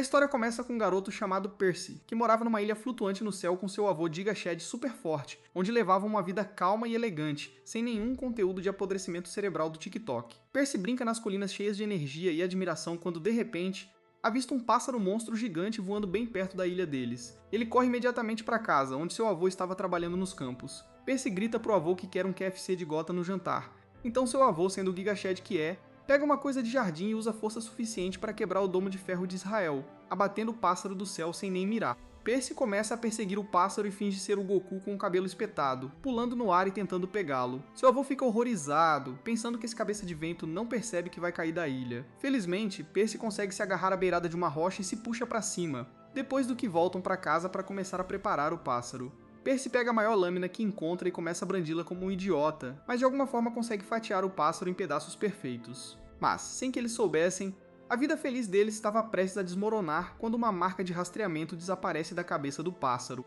A história começa com um garoto chamado Percy, que morava numa ilha flutuante no céu com seu avô Giga Chad super forte, onde levava uma vida calma e elegante, sem nenhum conteúdo de apodrecimento cerebral do TikTok. Percy brinca nas colinas cheias de energia e admiração quando, de repente, avista um pássaro monstro gigante voando bem perto da ilha deles. Ele corre imediatamente para casa, onde seu avô estava trabalhando nos campos. Percy grita pro avô que quer um KFC de gota no jantar. Então seu avô, sendo o Giga Chad que é, pega uma coisa de jardim e usa força suficiente para quebrar o domo de ferro de Israel, abatendo o pássaro do céu sem nem mirar. Percy começa a perseguir o pássaro e finge ser o Goku com o cabelo espetado, pulando no ar e tentando pegá-lo. Seu avô fica horrorizado, pensando que esse cabeça de vento não percebe que vai cair da ilha. Felizmente, Percy consegue se agarrar à beirada de uma rocha e se puxa para cima, depois do que voltam para casa para começar a preparar o pássaro. Percy pega a maior lâmina que encontra e começa a brandi-la como um idiota, mas de alguma forma consegue fatiar o pássaro em pedaços perfeitos. Mas, sem que eles soubessem, a vida feliz deles estava prestes a desmoronar quando uma marca de rastreamento desaparece da cabeça do pássaro.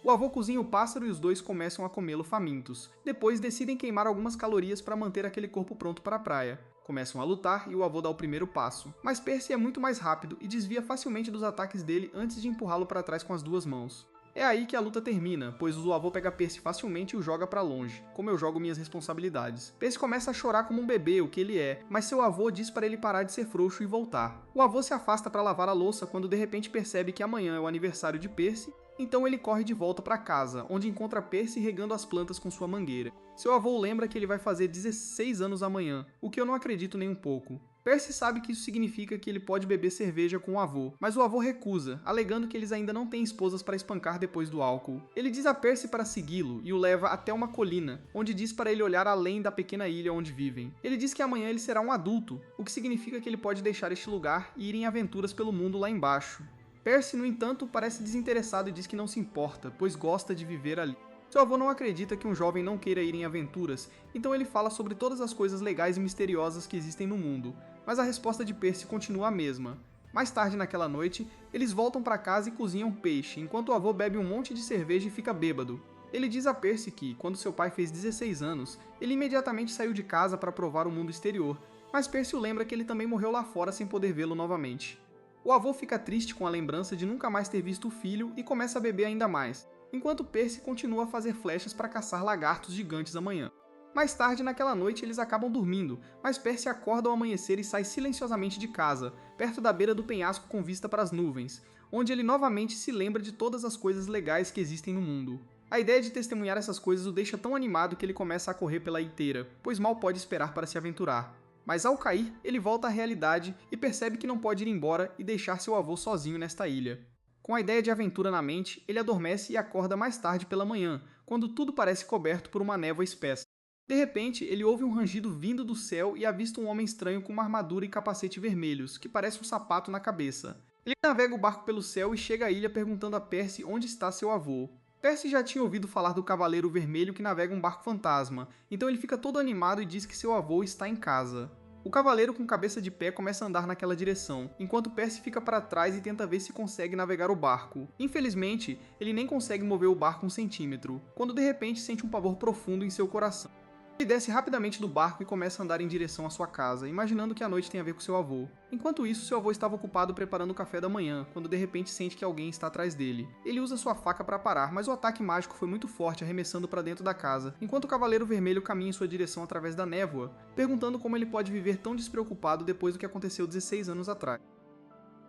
O avô cozinha o pássaro e os dois começam a comê-lo famintos. Depois decidem queimar algumas calorias para manter aquele corpo pronto para a praia. Começam a lutar e o avô dá o primeiro passo. Mas Percy é muito mais rápido e desvia facilmente dos ataques dele antes de empurrá-lo para trás com as duas mãos. É aí que a luta termina, pois o avô pega Percy facilmente e o joga pra longe, como eu jogo minhas responsabilidades. Percy começa a chorar como um bebê, o que ele é, mas seu avô diz para ele parar de ser frouxo e voltar. O avô se afasta para lavar a louça quando de repente percebe que amanhã é o aniversário de Percy, então ele corre de volta para casa, onde encontra Percy regando as plantas com sua mangueira. Seu avô lembra que ele vai fazer 16 anos amanhã, o que eu não acredito nem um pouco. Percy sabe que isso significa que ele pode beber cerveja com o avô, mas o avô recusa, alegando que eles ainda não têm esposas para espancar depois do álcool. Ele diz a Percy para segui-lo e o leva até uma colina, onde diz para ele olhar além da pequena ilha onde vivem. Ele diz que amanhã ele será um adulto, o que significa que ele pode deixar este lugar e ir em aventuras pelo mundo lá embaixo. Percy, no entanto, parece desinteressado e diz que não se importa, pois gosta de viver ali. Seu avô não acredita que um jovem não queira ir em aventuras, então ele fala sobre todas as coisas legais e misteriosas que existem no mundo, mas a resposta de Percy continua a mesma. Mais tarde naquela noite, eles voltam para casa e cozinham peixe, enquanto o avô bebe um monte de cerveja e fica bêbado. Ele diz a Percy que, quando seu pai fez 16 anos, ele imediatamente saiu de casa para provar o mundo exterior, mas Percy o lembra que ele também morreu lá fora sem poder vê-lo novamente. O avô fica triste com a lembrança de nunca mais ter visto o filho e começa a beber ainda mais, enquanto Percy continua a fazer flechas para caçar lagartos gigantes amanhã. Mais tarde naquela noite eles acabam dormindo, mas Percy acorda ao amanhecer e sai silenciosamente de casa, perto da beira do penhasco com vista para as nuvens, onde ele novamente se lembra de todas as coisas legais que existem no mundo. A ideia de testemunhar essas coisas o deixa tão animado que ele começa a correr pela inteira, pois mal pode esperar para se aventurar. Mas ao cair, ele volta à realidade e percebe que não pode ir embora e deixar seu avô sozinho nesta ilha. Com a ideia de aventura na mente, ele adormece e acorda mais tarde pela manhã, quando tudo parece coberto por uma névoa espessa. De repente, ele ouve um rangido vindo do céu e avista um homem estranho com uma armadura e capacete vermelhos, que parece um sapato na cabeça. Ele navega o barco pelo céu e chega à ilha perguntando a Percy onde está seu avô. Percy já tinha ouvido falar do Cavaleiro Vermelho que navega um barco fantasma, então ele fica todo animado e diz que seu avô está em casa. O cavaleiro com cabeça de pé começa a andar naquela direção, enquanto Percy fica para trás e tenta ver se consegue navegar o barco. Infelizmente, ele nem consegue mover o barco 1 centímetro, quando de repente sente um pavor profundo em seu coração. Ele desce rapidamente do barco e começa a andar em direção à sua casa, imaginando que a noite tem a ver com seu avô. Enquanto isso, seu avô estava ocupado preparando o café da manhã, quando de repente sente que alguém está atrás dele. Ele usa sua faca para parar, mas o ataque mágico foi muito forte, arremessando para dentro da casa, enquanto o Cavaleiro Vermelho caminha em sua direção através da névoa, perguntando como ele pode viver tão despreocupado depois do que aconteceu 16 anos atrás.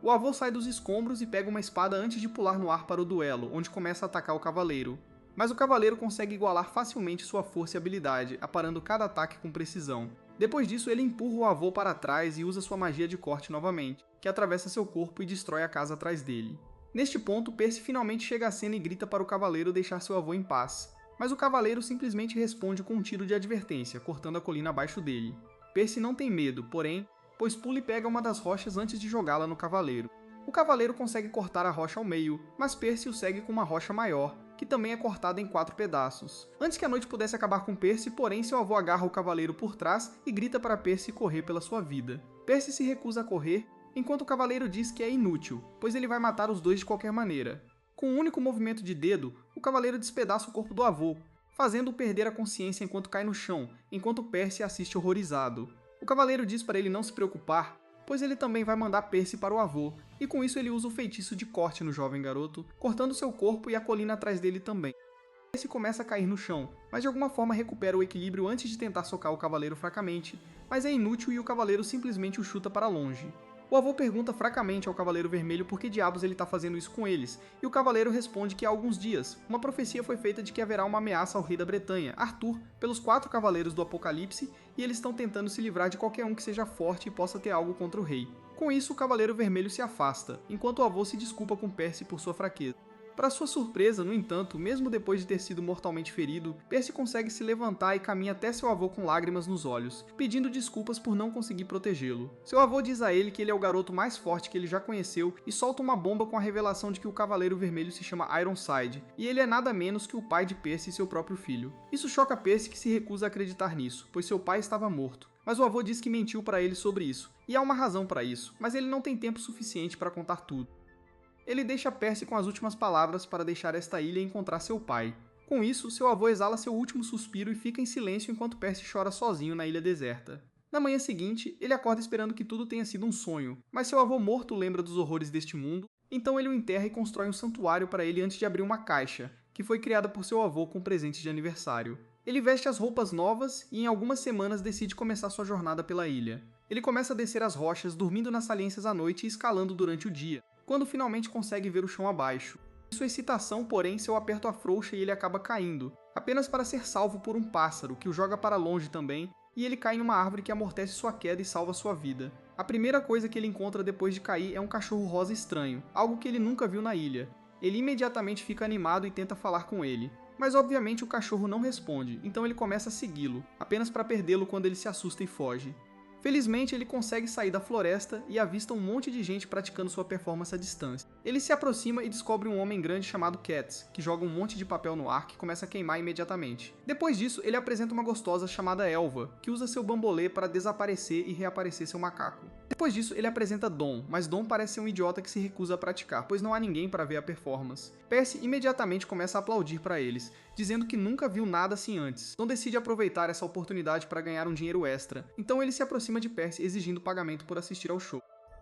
O avô sai dos escombros e pega uma espada antes de pular no ar para o duelo, onde começa a atacar o cavaleiro. Mas o cavaleiro consegue igualar facilmente sua força e habilidade, aparando cada ataque com precisão. Depois disso, ele empurra o avô para trás e usa sua magia de corte novamente, que atravessa seu corpo e destrói a casa atrás dele. Neste ponto, Percy finalmente chega à cena e grita para o cavaleiro deixar seu avô em paz. Mas o cavaleiro simplesmente responde com um tiro de advertência, cortando a colina abaixo dele. Percy não tem medo, porém, pois pula e pega uma das rochas antes de jogá-la no cavaleiro. O cavaleiro consegue cortar a rocha ao meio, mas Percy o segue com uma rocha maior, que também é cortada em 4 pedaços. Antes que a noite pudesse acabar com Percy, porém seu avô agarra o cavaleiro por trás e grita para Percy correr pela sua vida. Percy se recusa a correr, enquanto o cavaleiro diz que é inútil, pois ele vai matar os dois de qualquer maneira. Com um único movimento de dedo, o cavaleiro despedaça o corpo do avô, fazendo-o perder a consciência enquanto cai no chão, enquanto Percy assiste horrorizado. O cavaleiro diz para ele não se preocupar, pois ele também vai mandar Percy para o avô, e com isso ele usa o feitiço de corte no jovem garoto, cortando seu corpo e a colina atrás dele também. Percy começa a cair no chão, mas de alguma forma recupera o equilíbrio antes de tentar socar o cavaleiro fracamente, mas é inútil e o cavaleiro simplesmente o chuta para longe. O avô pergunta fracamente ao Cavaleiro Vermelho por que diabos ele está fazendo isso com eles, e o cavaleiro responde que há alguns dias, uma profecia foi feita de que haverá uma ameaça ao rei da Bretanha, Arthur, pelos 4 cavaleiros do Apocalipse, e eles estão tentando se livrar de qualquer um que seja forte e possa ter algo contra o rei. Com isso, o Cavaleiro Vermelho se afasta, enquanto o avô se desculpa com Percy por sua fraqueza. Para sua surpresa, no entanto, mesmo depois de ter sido mortalmente ferido, Percy consegue se levantar e caminha até seu avô com lágrimas nos olhos, pedindo desculpas por não conseguir protegê-lo. Seu avô diz a ele que ele é o garoto mais forte que ele já conheceu e solta uma bomba com a revelação de que o Cavaleiro Vermelho se chama Ironside, e ele é nada menos que o pai de Percy e seu próprio filho. Isso choca Percy, que se recusa a acreditar nisso, pois seu pai estava morto. Mas o avô diz que mentiu para ele sobre isso, e há uma razão para isso, mas ele não tem tempo suficiente para contar tudo. Ele deixa Percy com as últimas palavras para deixar esta ilha e encontrar seu pai. Com isso, seu avô exala seu último suspiro e fica em silêncio enquanto Percy chora sozinho na ilha deserta. Na manhã seguinte, ele acorda esperando que tudo tenha sido um sonho, mas seu avô morto lembra dos horrores deste mundo, então ele o enterra e constrói um santuário para ele antes de abrir uma caixa, que foi criada por seu avô com presente de aniversário. Ele veste as roupas novas e em algumas semanas decide começar sua jornada pela ilha. Ele começa a descer as rochas, dormindo nas saliências à noite e escalando durante o dia, quando finalmente consegue ver o chão abaixo. Em sua excitação, porém, seu aperto afrouxa e ele acaba caindo, apenas para ser salvo por um pássaro, que o joga para longe também, e ele cai em uma árvore que amortece sua queda e salva sua vida. A primeira coisa que ele encontra depois de cair é um cachorro rosa estranho, algo que ele nunca viu na ilha. Ele imediatamente fica animado e tenta falar com ele, mas obviamente o cachorro não responde, então ele começa a segui-lo, apenas para perdê-lo quando ele se assusta e foge. Felizmente, ele consegue sair da floresta e avista um monte de gente praticando sua performance à distância. Ele se aproxima e descobre um homem grande chamado Cats, que joga um monte de papel no ar que começa a queimar imediatamente. Depois disso, ele apresenta uma gostosa chamada Elva, que usa seu bambolê para desaparecer e reaparecer seu macaco. Depois disso, ele apresenta Dom, mas Dom parece ser um idiota que se recusa a praticar, pois não há ninguém para ver a performance. Percy imediatamente começa a aplaudir para eles, dizendo que nunca viu nada assim antes. Dom decide aproveitar essa oportunidade para ganhar um dinheiro extra, então ele se aproxima de Percy exigindo pagamento por assistir ao show.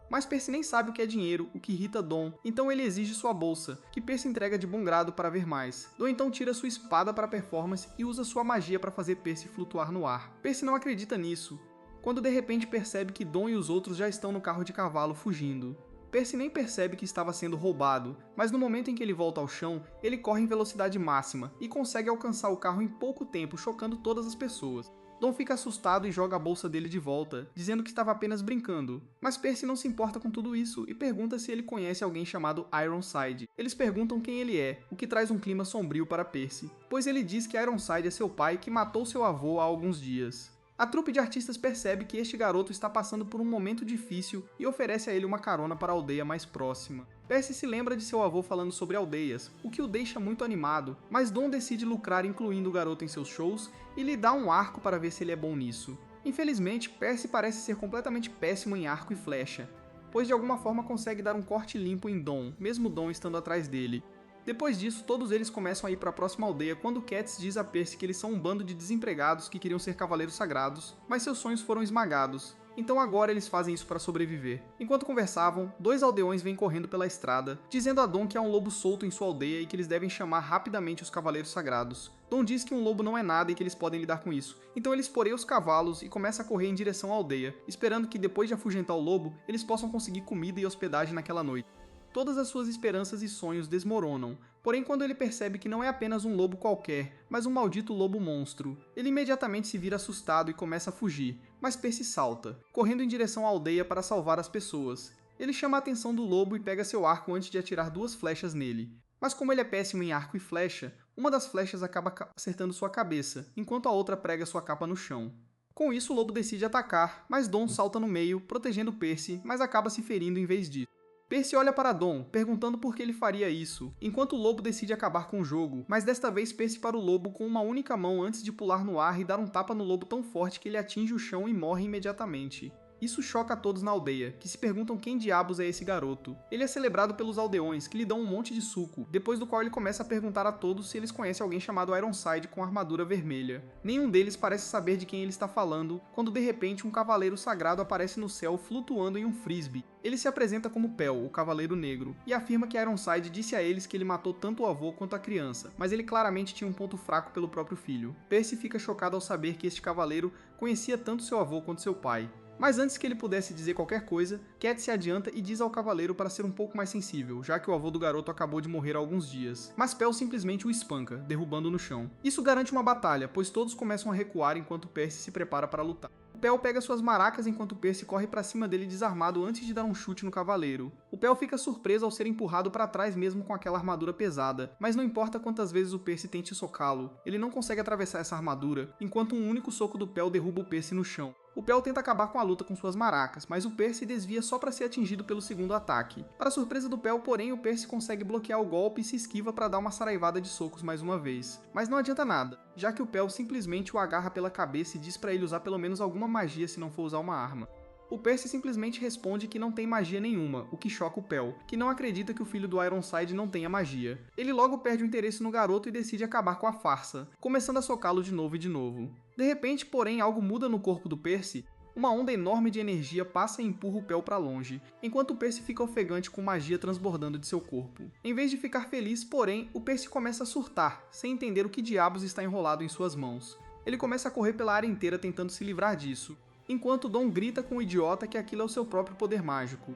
Mas Percy nem sabe o que é dinheiro, o que irrita Dom, então ele exige sua bolsa, que Percy entrega de bom grado para ver mais. Dom então tira sua espada para a performance e usa sua magia para fazer Percy flutuar no ar. Percy não acredita nisso, quando de repente percebe que Dom e os outros já estão no carro de cavalo fugindo. Percy nem percebe que estava sendo roubado, mas no momento em que ele volta ao chão, ele corre em velocidade máxima e consegue alcançar o carro em pouco tempo, chocando todas as pessoas. Dom fica assustado e joga a bolsa dele de volta, dizendo que estava apenas brincando. Mas Percy não se importa com tudo isso e pergunta se ele conhece alguém chamado Ironside. Eles perguntam quem ele é, o que traz um clima sombrio para Percy, pois ele diz que Ironside é seu pai que matou seu avô há alguns dias. A trupe de artistas percebe que este garoto está passando por um momento difícil e oferece a ele uma carona para a aldeia mais próxima. Percy se lembra de seu avô falando sobre aldeias, o que o deixa muito animado, mas Dom decide lucrar incluindo o garoto em seus shows e lhe dá um arco para ver se ele é bom nisso. Infelizmente, Percy parece ser completamente péssimo em arco e flecha, pois de alguma forma consegue dar um corte limpo em Dom, mesmo Dom estando atrás dele. Depois disso, todos eles começam a ir para a próxima aldeia quando Cats diz a Percy que eles são um bando de desempregados que queriam ser cavaleiros sagrados, mas seus sonhos foram esmagados. Então agora eles fazem isso para sobreviver. Enquanto conversavam, 2 aldeões vêm correndo pela estrada, dizendo a Dom que há um lobo solto em sua aldeia e que eles devem chamar rapidamente os cavaleiros sagrados. Dom diz que um lobo não é nada e que eles podem lidar com isso. Então ele esporeia os cavalos e começa a correr em direção à aldeia, esperando que depois de afugentar o lobo, eles possam conseguir comida e hospedagem naquela noite. Todas as suas esperanças e sonhos desmoronam, porém quando ele percebe que não é apenas um lobo qualquer, mas um maldito lobo monstro, ele imediatamente se vira assustado e começa a fugir, mas Percy salta, correndo em direção à aldeia para salvar as pessoas. Ele chama a atenção do lobo e pega seu arco antes de atirar 2 flechas nele. Mas como ele é péssimo em arco e flecha, uma das flechas acaba acertando sua cabeça, enquanto a outra prega sua capa no chão. Com isso o lobo decide atacar, mas Dom salta no meio, protegendo Percy, mas acaba se ferindo em vez disso. Percy olha para Dom, perguntando por que ele faria isso, enquanto o lobo decide acabar com o jogo, mas desta vez Percy para o lobo com uma única mão antes de pular no ar e dar um tapa no lobo tão forte que ele atinge o chão e morre imediatamente. Isso choca a todos na aldeia, que se perguntam quem diabos é esse garoto. Ele é celebrado pelos aldeões, que lhe dão um monte de suco, depois do qual ele começa a perguntar a todos se eles conhecem alguém chamado Ironside com armadura vermelha. Nenhum deles parece saber de quem ele está falando, quando de repente um cavaleiro sagrado aparece no céu flutuando em um frisbee. Ele se apresenta como Pel, o Cavaleiro Negro, e afirma que Ironside disse a eles que ele matou tanto o avô quanto a criança, mas ele claramente tinha um ponto fraco pelo próprio filho. Percy fica chocado ao saber que este cavaleiro conhecia tanto seu avô quanto seu pai. Mas antes que ele pudesse dizer qualquer coisa, Cat se adianta e diz ao cavaleiro para ser um pouco mais sensível, já que o avô do garoto acabou de morrer há alguns dias. Mas Pel simplesmente o espanca, derrubando no chão. Isso garante uma batalha, pois todos começam a recuar enquanto Percy se prepara para lutar. Pel pega suas maracas enquanto Percy corre para cima dele desarmado antes de dar um chute no cavaleiro. O Pel fica surpreso ao ser empurrado para trás mesmo com aquela armadura pesada, mas não importa quantas vezes o Percy tente socá-lo, ele não consegue atravessar essa armadura, enquanto um único soco do Pel derruba o Percy no chão. O Pel tenta acabar com a luta com suas maracas, mas o Percy desvia só para ser atingido pelo segundo ataque. Para surpresa do Pel, porém, o Percy consegue bloquear o golpe e se esquiva para dar uma saraivada de socos mais uma vez. Mas não adianta nada, já que o Pel simplesmente o agarra pela cabeça e diz para ele usar pelo menos alguma magia se não for usar uma arma. O Percy simplesmente responde que não tem magia nenhuma, o que choca o Pel, que não acredita que o filho do Ironside não tenha magia. Ele logo perde o interesse no garoto e decide acabar com a farsa, começando a socá-lo de novo e de novo. De repente, porém, algo muda no corpo do Percy. Uma onda enorme de energia passa e empurra o Pel para longe, enquanto o Percy fica ofegante com magia transbordando de seu corpo. Em vez de ficar feliz, porém, o Percy começa a surtar, sem entender o que diabos está enrolado em suas mãos. Ele começa a correr pela área inteira tentando se livrar disso, enquanto Dom grita com o idiota que aquilo é o seu próprio poder mágico.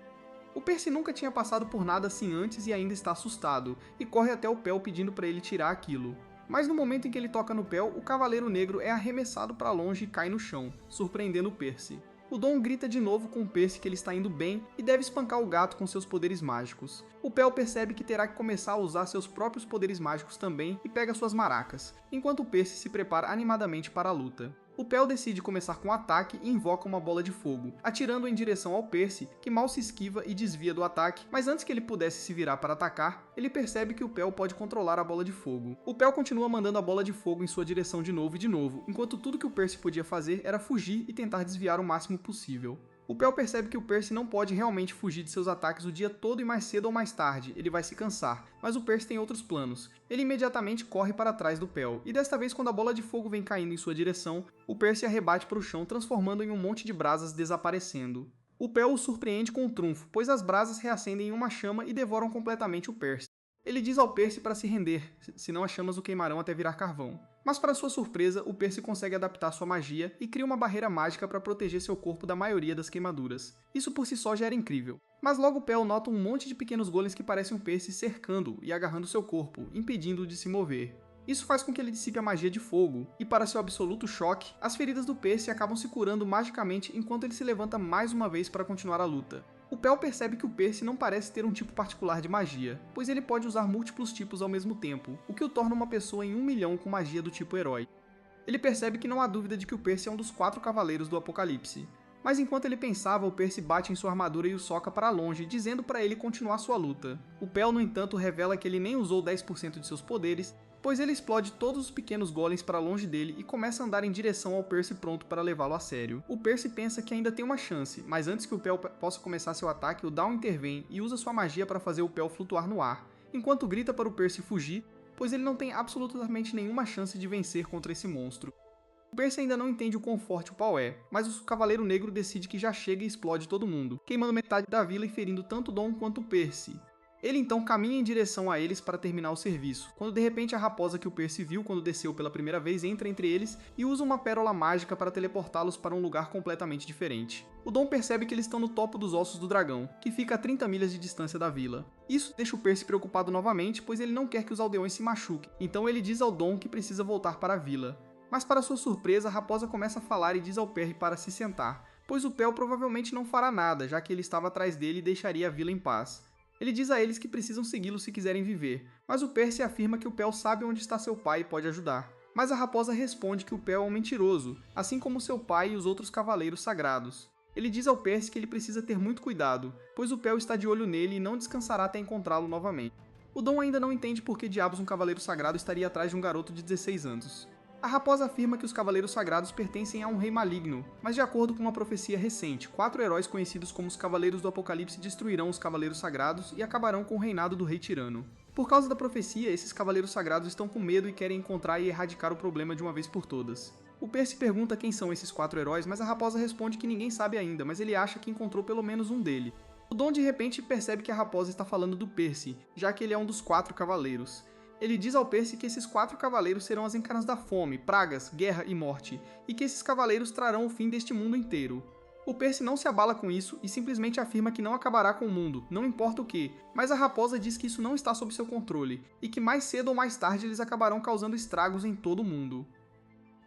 O Percy nunca tinha passado por nada assim antes e ainda está assustado, e corre até o Pel pedindo para ele tirar aquilo. Mas no momento em que ele toca no Pel, o Cavaleiro Negro é arremessado para longe e cai no chão, surpreendendo o Percy. O Dom grita de novo com o Percy que ele está indo bem e deve espancar o gato com seus poderes mágicos. O Pel percebe que terá que começar a usar seus próprios poderes mágicos também e pega suas maracas, enquanto o Percy se prepara animadamente para a luta. O Pel decide começar com um ataque e invoca uma bola de fogo, atirando em direção ao Percy, que mal se esquiva e desvia do ataque, mas antes que ele pudesse se virar para atacar, ele percebe que o Pel pode controlar a bola de fogo. O Pel continua mandando a bola de fogo em sua direção de novo e de novo, enquanto tudo que o Percy podia fazer era fugir e tentar desviar o máximo possível. O Pel percebe que o Percy não pode realmente fugir de seus ataques o dia todo e mais cedo ou mais tarde, ele vai se cansar, mas o Percy tem outros planos. Ele imediatamente corre para trás do Pel, e desta vez quando a bola de fogo vem caindo em sua direção, o Percy a rebate para o chão, transformando em um monte de brasas desaparecendo. O Pel o surpreende com um trunfo, pois as brasas reacendem em uma chama e devoram completamente o Percy. Ele diz ao Percy para se render, senão as chamas o queimarão até virar carvão. Mas para sua surpresa, o Percy consegue adaptar sua magia e cria uma barreira mágica para proteger seu corpo da maioria das queimaduras. Isso por si só já era incrível. Mas logo Pel nota um monte de pequenos golems que parecem um Percy cercando e agarrando seu corpo, impedindo-o de se mover. Isso faz com que ele dissipe a magia de fogo, e para seu absoluto choque, as feridas do Percy acabam se curando magicamente enquanto ele se levanta mais uma vez para continuar a luta. O Pel percebe que o Percy não parece ter um tipo particular de magia, pois ele pode usar múltiplos tipos ao mesmo tempo, o que o torna uma pessoa em 1 milhão com magia do tipo herói. Ele percebe que não há dúvida de que o Percy é um dos 4 cavaleiros do Apocalipse. Mas enquanto ele pensava, o Percy bate em sua armadura e o soca para longe, dizendo para ele continuar sua luta. O Pel, no entanto, revela que ele nem usou 10% de seus poderes, pois ele explode todos os pequenos golems para longe dele e começa a andar em direção ao Percy pronto para levá-lo a sério. O Percy pensa que ainda tem uma chance, mas antes que o Pel possa começar seu ataque, o Dawn intervém e usa sua magia para fazer o Pel flutuar no ar, enquanto grita para o Percy fugir, pois ele não tem absolutamente nenhuma chance de vencer contra esse monstro. O Percy ainda não entende o quão forte o pau é, mas o Cavaleiro Negro decide que já chega e explode todo mundo, queimando metade da vila e ferindo tanto Dawn quanto o Percy. Ele então caminha em direção a eles para terminar o serviço, quando de repente a raposa que o Percy viu quando desceu pela primeira vez entra entre eles e usa uma pérola mágica para teleportá-los para um lugar completamente diferente. O Dom percebe que eles estão no topo dos ossos do dragão, que fica a 30 milhas de distância da vila. Isso deixa o Percy preocupado novamente, pois ele não quer que os aldeões se machuquem, então ele diz ao Dom que precisa voltar para a vila. Mas para sua surpresa, a raposa começa a falar e diz ao Perry para se sentar, pois o Pel provavelmente não fará nada, já que ele estava atrás dele e deixaria a vila em paz. Ele diz a eles que precisam segui-lo se quiserem viver, mas o Percy afirma que o Pel sabe onde está seu pai e pode ajudar. Mas a raposa responde que o Pel é um mentiroso, assim como seu pai e os outros cavaleiros sagrados. Ele diz ao Percy que ele precisa ter muito cuidado, pois o Pel está de olho nele e não descansará até encontrá-lo novamente. O Dom ainda não entende por que diabos um cavaleiro sagrado estaria atrás de um garoto de 16 anos. A raposa afirma que os Cavaleiros Sagrados pertencem a um rei maligno, mas de acordo com uma profecia recente, 4 heróis conhecidos como os Cavaleiros do Apocalipse destruirão os Cavaleiros Sagrados e acabarão com o reinado do Rei Tirano. Por causa da profecia, esses Cavaleiros Sagrados estão com medo e querem encontrar e erradicar o problema de uma vez por todas. O Percy pergunta quem são esses 4 heróis, mas a raposa responde que ninguém sabe ainda, mas ele acha que encontrou pelo menos um dele. O Dom de repente percebe que a raposa está falando do Percy, já que ele é um dos 4 cavaleiros. Ele diz ao Percy que esses 4 cavaleiros serão as encarnas da fome, pragas, guerra e morte, e que esses cavaleiros trarão o fim deste mundo inteiro. O Percy não se abala com isso e simplesmente afirma que não acabará com o mundo, não importa o que, mas a raposa diz que isso não está sob seu controle, e que mais cedo ou mais tarde eles acabarão causando estragos em todo o mundo.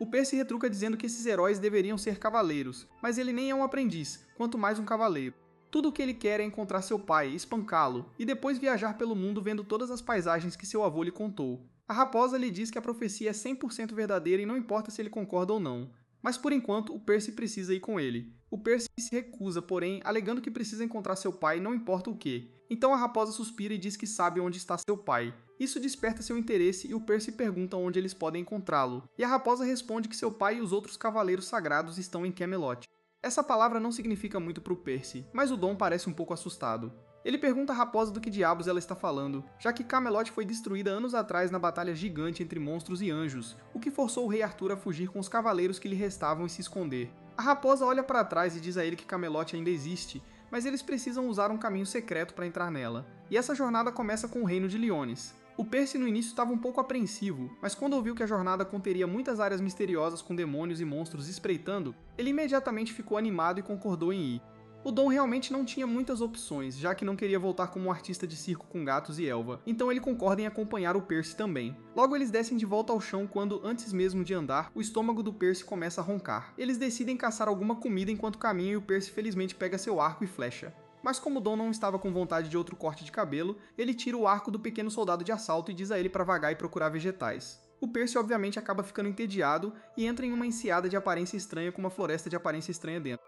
O Percy retruca dizendo que esses heróis deveriam ser cavaleiros, mas ele nem é um aprendiz, quanto mais um cavaleiro. Tudo o que ele quer é encontrar seu pai, espancá-lo, e depois viajar pelo mundo vendo todas as paisagens que seu avô lhe contou. A raposa lhe diz que a profecia é 100% verdadeira e não importa se ele concorda ou não. Mas por enquanto, o Percy precisa ir com ele. O Percy se recusa, porém, alegando que precisa encontrar seu pai não importa o que. Então a raposa suspira e diz que sabe onde está seu pai. Isso desperta seu interesse e o Percy pergunta onde eles podem encontrá-lo. E a raposa responde que seu pai e os outros cavaleiros sagrados estão em Camelot. Essa palavra não significa muito para o Percy, mas o Dom parece um pouco assustado. Ele pergunta à raposa do que diabos ela está falando, já que Camelot foi destruída anos atrás na batalha gigante entre monstros e anjos, o que forçou o rei Arthur a fugir com os cavaleiros que lhe restavam e se esconder. A raposa olha para trás e diz a ele que Camelot ainda existe, mas eles precisam usar um caminho secreto para entrar nela. E essa jornada começa com o reino de Liones. O Percy no início estava um pouco apreensivo, mas quando ouviu que a jornada conteria muitas áreas misteriosas com demônios e monstros espreitando, ele imediatamente ficou animado e concordou em ir. O Dom realmente não tinha muitas opções, já que não queria voltar como um artista de circo com gatos e elva, então ele concorda em acompanhar o Percy também. Logo eles descem de volta ao chão quando, antes mesmo de andar, o estômago do Percy começa a roncar. Eles decidem caçar alguma comida enquanto caminham e o Percy felizmente pega seu arco e flecha. Mas como o Dom não estava com vontade de outro corte de cabelo, ele tira o arco do pequeno soldado de assalto e diz a ele para vagar e procurar vegetais. O Percy obviamente acaba ficando entediado e entra em uma enseada de aparência estranha com uma floresta de aparência estranha dentro.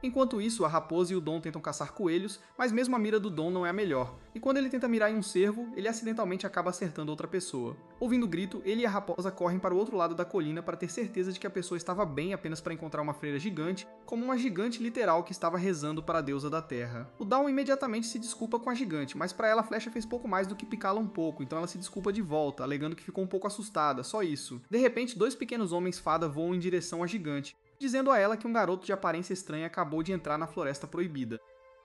Enquanto isso, a raposa e o Dom tentam caçar coelhos, mas mesmo a mira do Dom não é a melhor, e quando ele tenta mirar em um cervo, ele acidentalmente acaba acertando outra pessoa. Ouvindo o grito, ele e a raposa correm para o outro lado da colina para ter certeza de que a pessoa estava bem apenas para encontrar uma freira gigante, como uma gigante literal que estava rezando para a deusa da terra. O Dawn imediatamente se desculpa com a gigante, mas para ela a flecha fez pouco mais do que picá-la um pouco, então ela se desculpa de volta, alegando que ficou um pouco assustada, só isso. De repente, 2 pequenos homens fada voam em direção à gigante, dizendo a ela que um garoto de aparência estranha acabou de entrar na Floresta Proibida.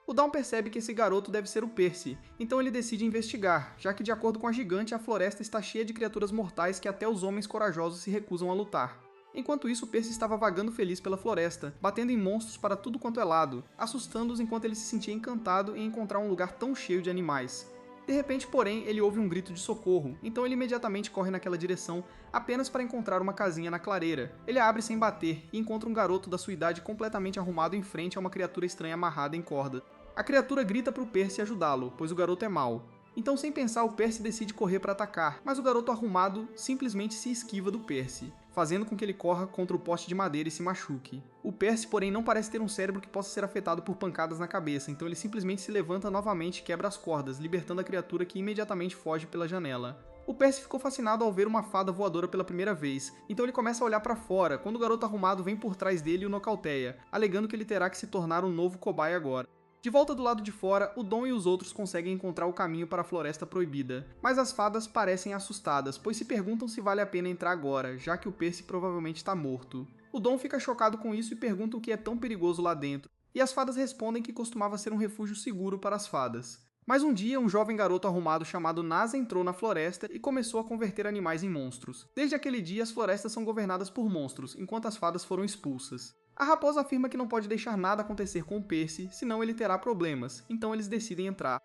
O Dawn percebe que esse garoto deve ser o Percy, então ele decide investigar, já que de acordo com a gigante, a floresta está cheia de criaturas mortais que até os homens corajosos se recusam a lutar. Enquanto isso, Percy estava vagando feliz pela floresta, batendo em monstros para tudo quanto é lado, assustando-os enquanto ele se sentia encantado em encontrar um lugar tão cheio de animais. De repente, porém, ele ouve um grito de socorro, então ele imediatamente corre naquela direção, apenas para encontrar uma casinha na clareira. Ele abre sem bater e encontra um garoto da sua idade completamente arrumado em frente a uma criatura estranha amarrada em corda. A criatura grita para o Percy ajudá-lo, pois o garoto é mau. Então, sem pensar, o Percy decide correr para atacar, mas o garoto arrumado simplesmente se esquiva do Percy, fazendo com que ele corra contra o poste de madeira e se machuque. O Percy, porém, não parece ter um cérebro que possa ser afetado por pancadas na cabeça, então ele simplesmente se levanta novamente e quebra as cordas, libertando a criatura que imediatamente foge pela janela. O Percy ficou fascinado ao ver uma fada voadora pela primeira vez, então ele começa a olhar para fora, quando o garoto arrumado vem por trás dele e o nocauteia, alegando que ele terá que se tornar um novo cobaia agora. De volta do lado de fora, o Dom e os outros conseguem encontrar o caminho para a Floresta Proibida, mas as fadas parecem assustadas, pois se perguntam se vale a pena entrar agora, já que o Percy provavelmente está morto. O Dom fica chocado com isso e pergunta o que é tão perigoso lá dentro, e as fadas respondem que costumava ser um refúgio seguro para as fadas. Mas um dia, um jovem garoto arrumado chamado Nas entrou na floresta e começou a converter animais em monstros. Desde aquele dia, as florestas são governadas por monstros, enquanto as fadas foram expulsas. A raposa afirma que não pode deixar nada acontecer com o Percy, senão ele terá problemas, então eles decidem entrar.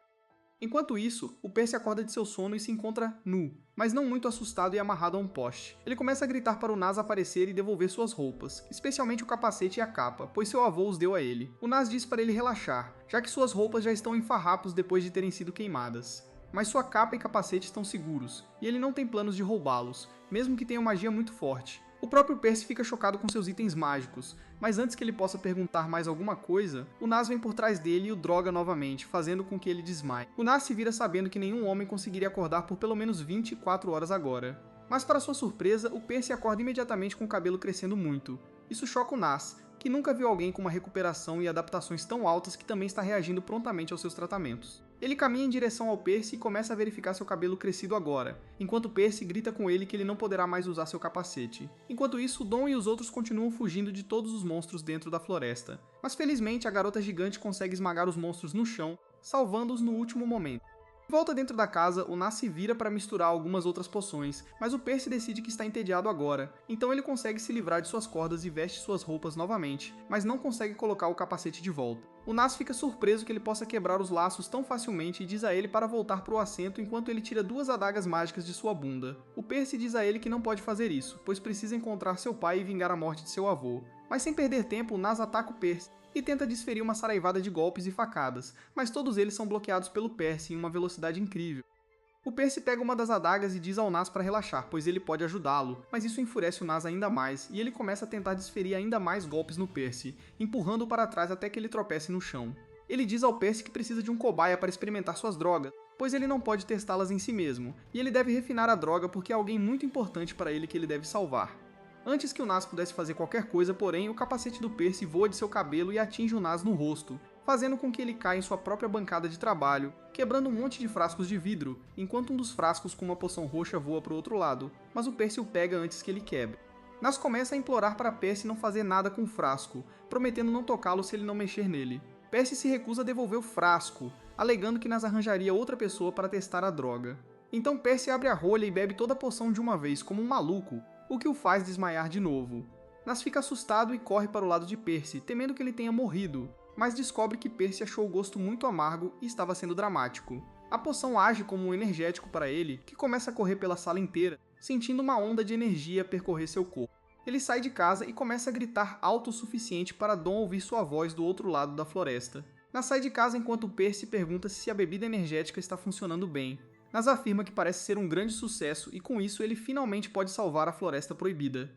Enquanto isso, o Percy acorda de seu sono e se encontra nu, mas não muito assustado e amarrado a um poste. Ele começa a gritar para o Nas aparecer e devolver suas roupas, especialmente o capacete e a capa, pois seu avô os deu a ele. O Nas diz para ele relaxar, já que suas roupas já estão em farrapos depois de terem sido queimadas. Mas sua capa e capacete estão seguros, e ele não tem planos de roubá-los, mesmo que tenha magia muito forte. O próprio Percy fica chocado com seus itens mágicos, mas antes que ele possa perguntar mais alguma coisa, o Nas vem por trás dele e o droga novamente, fazendo com que ele desmaie. O Nas se vira sabendo que nenhum homem conseguiria acordar por pelo menos 24 horas agora. Mas para sua surpresa, o Percy acorda imediatamente com o cabelo crescendo muito. Isso choca o Nas, que nunca viu alguém com uma recuperação e adaptações tão altas que também está reagindo prontamente aos seus tratamentos. Ele caminha em direção ao Percy e começa a verificar seu cabelo crescido agora, enquanto Percy grita com ele que ele não poderá mais usar seu capacete. Enquanto isso, Dom e os outros continuam fugindo de todos os monstros dentro da floresta. Mas felizmente, a garota gigante consegue esmagar os monstros no chão, salvando-os no último momento. De volta dentro da casa, o Nas se vira para misturar algumas outras poções, mas o Percy decide que está entediado agora, então ele consegue se livrar de suas cordas e veste suas roupas novamente, mas não consegue colocar o capacete de volta. O Nas fica surpreso que ele possa quebrar os laços tão facilmente e diz a ele para voltar para o assento enquanto ele tira 2 adagas mágicas de sua bunda. O Percy diz a ele que não pode fazer isso, pois precisa encontrar seu pai e vingar a morte de seu avô. Mas sem perder tempo, o Nas ataca o Percy e tenta desferir uma saraivada de golpes e facadas, mas todos eles são bloqueados pelo Percy em uma velocidade incrível. O Percy pega uma das adagas e diz ao Nas para relaxar, pois ele pode ajudá-lo, mas isso enfurece o Nas ainda mais, e ele começa a tentar desferir ainda mais golpes no Percy, empurrando-o para trás até que ele tropece no chão. Ele diz ao Percy que precisa de um cobaia para experimentar suas drogas, pois ele não pode testá-las em si mesmo, e ele deve refinar a droga porque é alguém muito importante para ele que ele deve salvar. Antes que o Nas pudesse fazer qualquer coisa, porém, o capacete do Percy voa de seu cabelo e atinge o Nas no rosto, fazendo com que ele caia em sua própria bancada de trabalho, quebrando um monte de frascos de vidro, enquanto um dos frascos com uma poção roxa voa para o outro lado, mas o Percy o pega antes que ele quebre. Nas começa a implorar para Percy não fazer nada com o frasco, prometendo não tocá-lo se ele não mexer nele. Percy se recusa a devolver o frasco, alegando que Nas arranjaria outra pessoa para testar a droga. Então Percy abre a rolha e bebe toda a poção de uma vez, como um maluco, o que o faz desmaiar de novo. Nas fica assustado e corre para o lado de Percy, temendo que ele tenha morrido, mas descobre que Percy achou o gosto muito amargo e estava sendo dramático. A poção age como um energético para ele, que começa a correr pela sala inteira, sentindo uma onda de energia percorrer seu corpo. Ele sai de casa e começa a gritar alto o suficiente para Dom ouvir sua voz do outro lado da floresta. Nas sai de casa enquanto Percy pergunta se a bebida energética está funcionando bem. Nas afirma que parece ser um grande sucesso e com isso ele finalmente pode salvar a Floresta Proibida.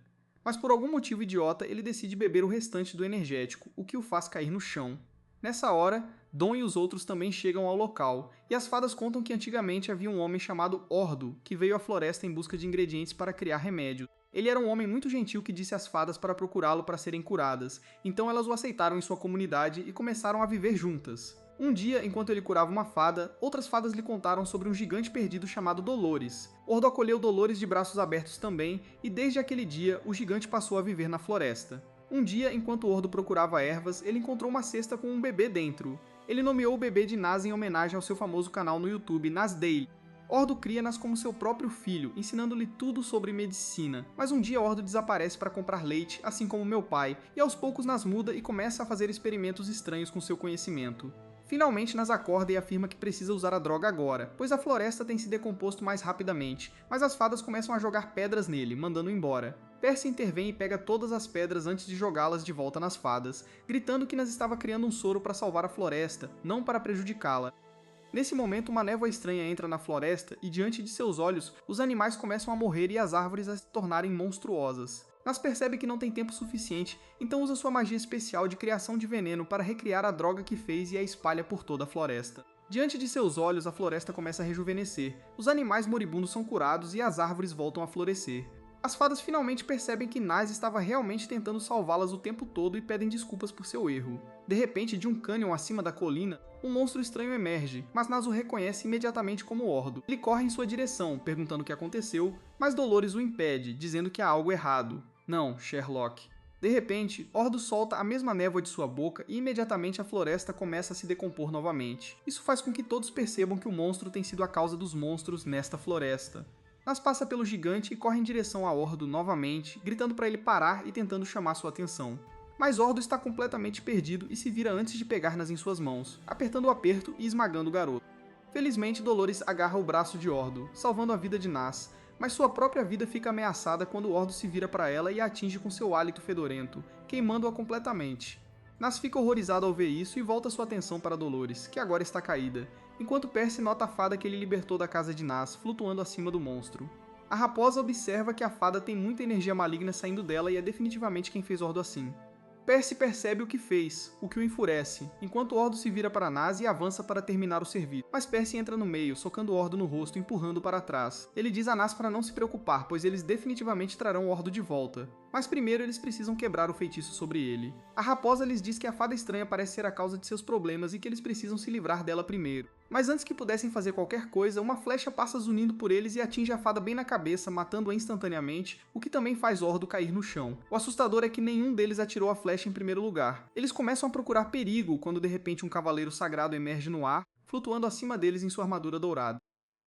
Mas por algum motivo idiota ele decide beber o restante do energético, o que o faz cair no chão. Nessa hora, Dom e os outros também chegam ao local, e as fadas contam que antigamente havia um homem chamado Ordo, que veio à floresta em busca de ingredientes para criar remédios. Ele era um homem muito gentil que disse às fadas para procurá-lo para serem curadas, então elas o aceitaram em sua comunidade e começaram a viver juntas. Um dia, enquanto ele curava uma fada, outras fadas lhe contaram sobre um gigante perdido chamado Dolores. Ordo acolheu Dolores de braços abertos também, e desde aquele dia, o gigante passou a viver na floresta. Um dia, enquanto Ordo procurava ervas, ele encontrou uma cesta com um bebê dentro. Ele nomeou o bebê de Nas em homenagem ao seu famoso canal no YouTube, Nas Daily. Ordo cria Nas como seu próprio filho, ensinando-lhe tudo sobre medicina. Mas um dia Ordo desaparece para comprar leite, assim como meu pai, e aos poucos Nas muda e começa a fazer experimentos estranhos com seu conhecimento. Finalmente Nas acorda e afirma que precisa usar a droga agora, pois a floresta tem se decomposto mais rapidamente, mas as fadas começam a jogar pedras nele, mandando-o embora. Percy intervém e pega todas as pedras antes de jogá-las de volta nas fadas, gritando que Nas estava criando um soro para salvar a floresta, não para prejudicá-la. Nesse momento, uma névoa estranha entra na floresta e, diante de seus olhos, os animais começam a morrer e as árvores a se tornarem monstruosas. Nas percebe que não tem tempo suficiente, então usa sua magia especial de criação de veneno para recriar a droga que fez e a espalha por toda a floresta. Diante de seus olhos, a floresta começa a rejuvenescer, os animais moribundos são curados e as árvores voltam a florescer. As fadas finalmente percebem que Nas estava realmente tentando salvá-las o tempo todo e pedem desculpas por seu erro. De repente, de um cânion acima da colina, um monstro estranho emerge, mas Nas o reconhece imediatamente como Ordo. Ele corre em sua direção, perguntando o que aconteceu, mas Dolores o impede, dizendo que há algo errado. Não, Sherlock. De repente, Ordo solta a mesma névoa de sua boca e imediatamente a floresta começa a se decompor novamente. Isso faz com que todos percebam que o monstro tem sido a causa dos monstros nesta floresta. Nas passa pelo gigante e corre em direção a Ordo novamente, gritando para ele parar e tentando chamar sua atenção. Mas Ordo está completamente perdido e se vira antes de pegar Nas em suas mãos, apertando o aperto e esmagando o garoto. Felizmente, Dolores agarra o braço de Ordo, salvando a vida de Nas, mas sua própria vida fica ameaçada quando Ordo se vira para ela e a atinge com seu hálito fedorento, queimando-a completamente. Nas fica horrorizado ao ver isso e volta sua atenção para Dolores, que agora está caída, enquanto Percy nota a fada que ele libertou da casa de Nas, flutuando acima do monstro. A raposa observa que a fada tem muita energia maligna saindo dela e é definitivamente quem fez Ordo assim. Percy percebe o que fez, o que o enfurece, enquanto Ordo se vira para Nas e avança para terminar o serviço. Mas Percy entra no meio, socando Ordo no rosto e empurrando para trás. Ele diz a Nas para não se preocupar, pois eles definitivamente trarão Ordo de volta. Mas primeiro eles precisam quebrar o feitiço sobre ele. A raposa lhes diz que a fada estranha parece ser a causa de seus problemas e que eles precisam se livrar dela primeiro. Mas antes que pudessem fazer qualquer coisa, uma flecha passa zunindo por eles e atinge a fada bem na cabeça, matando-a instantaneamente, o que também faz Ordo cair no chão. O assustador é que nenhum deles atirou a flecha em primeiro lugar. Eles começam a procurar perigo quando de repente um cavaleiro sagrado emerge no ar, flutuando acima deles em sua armadura dourada.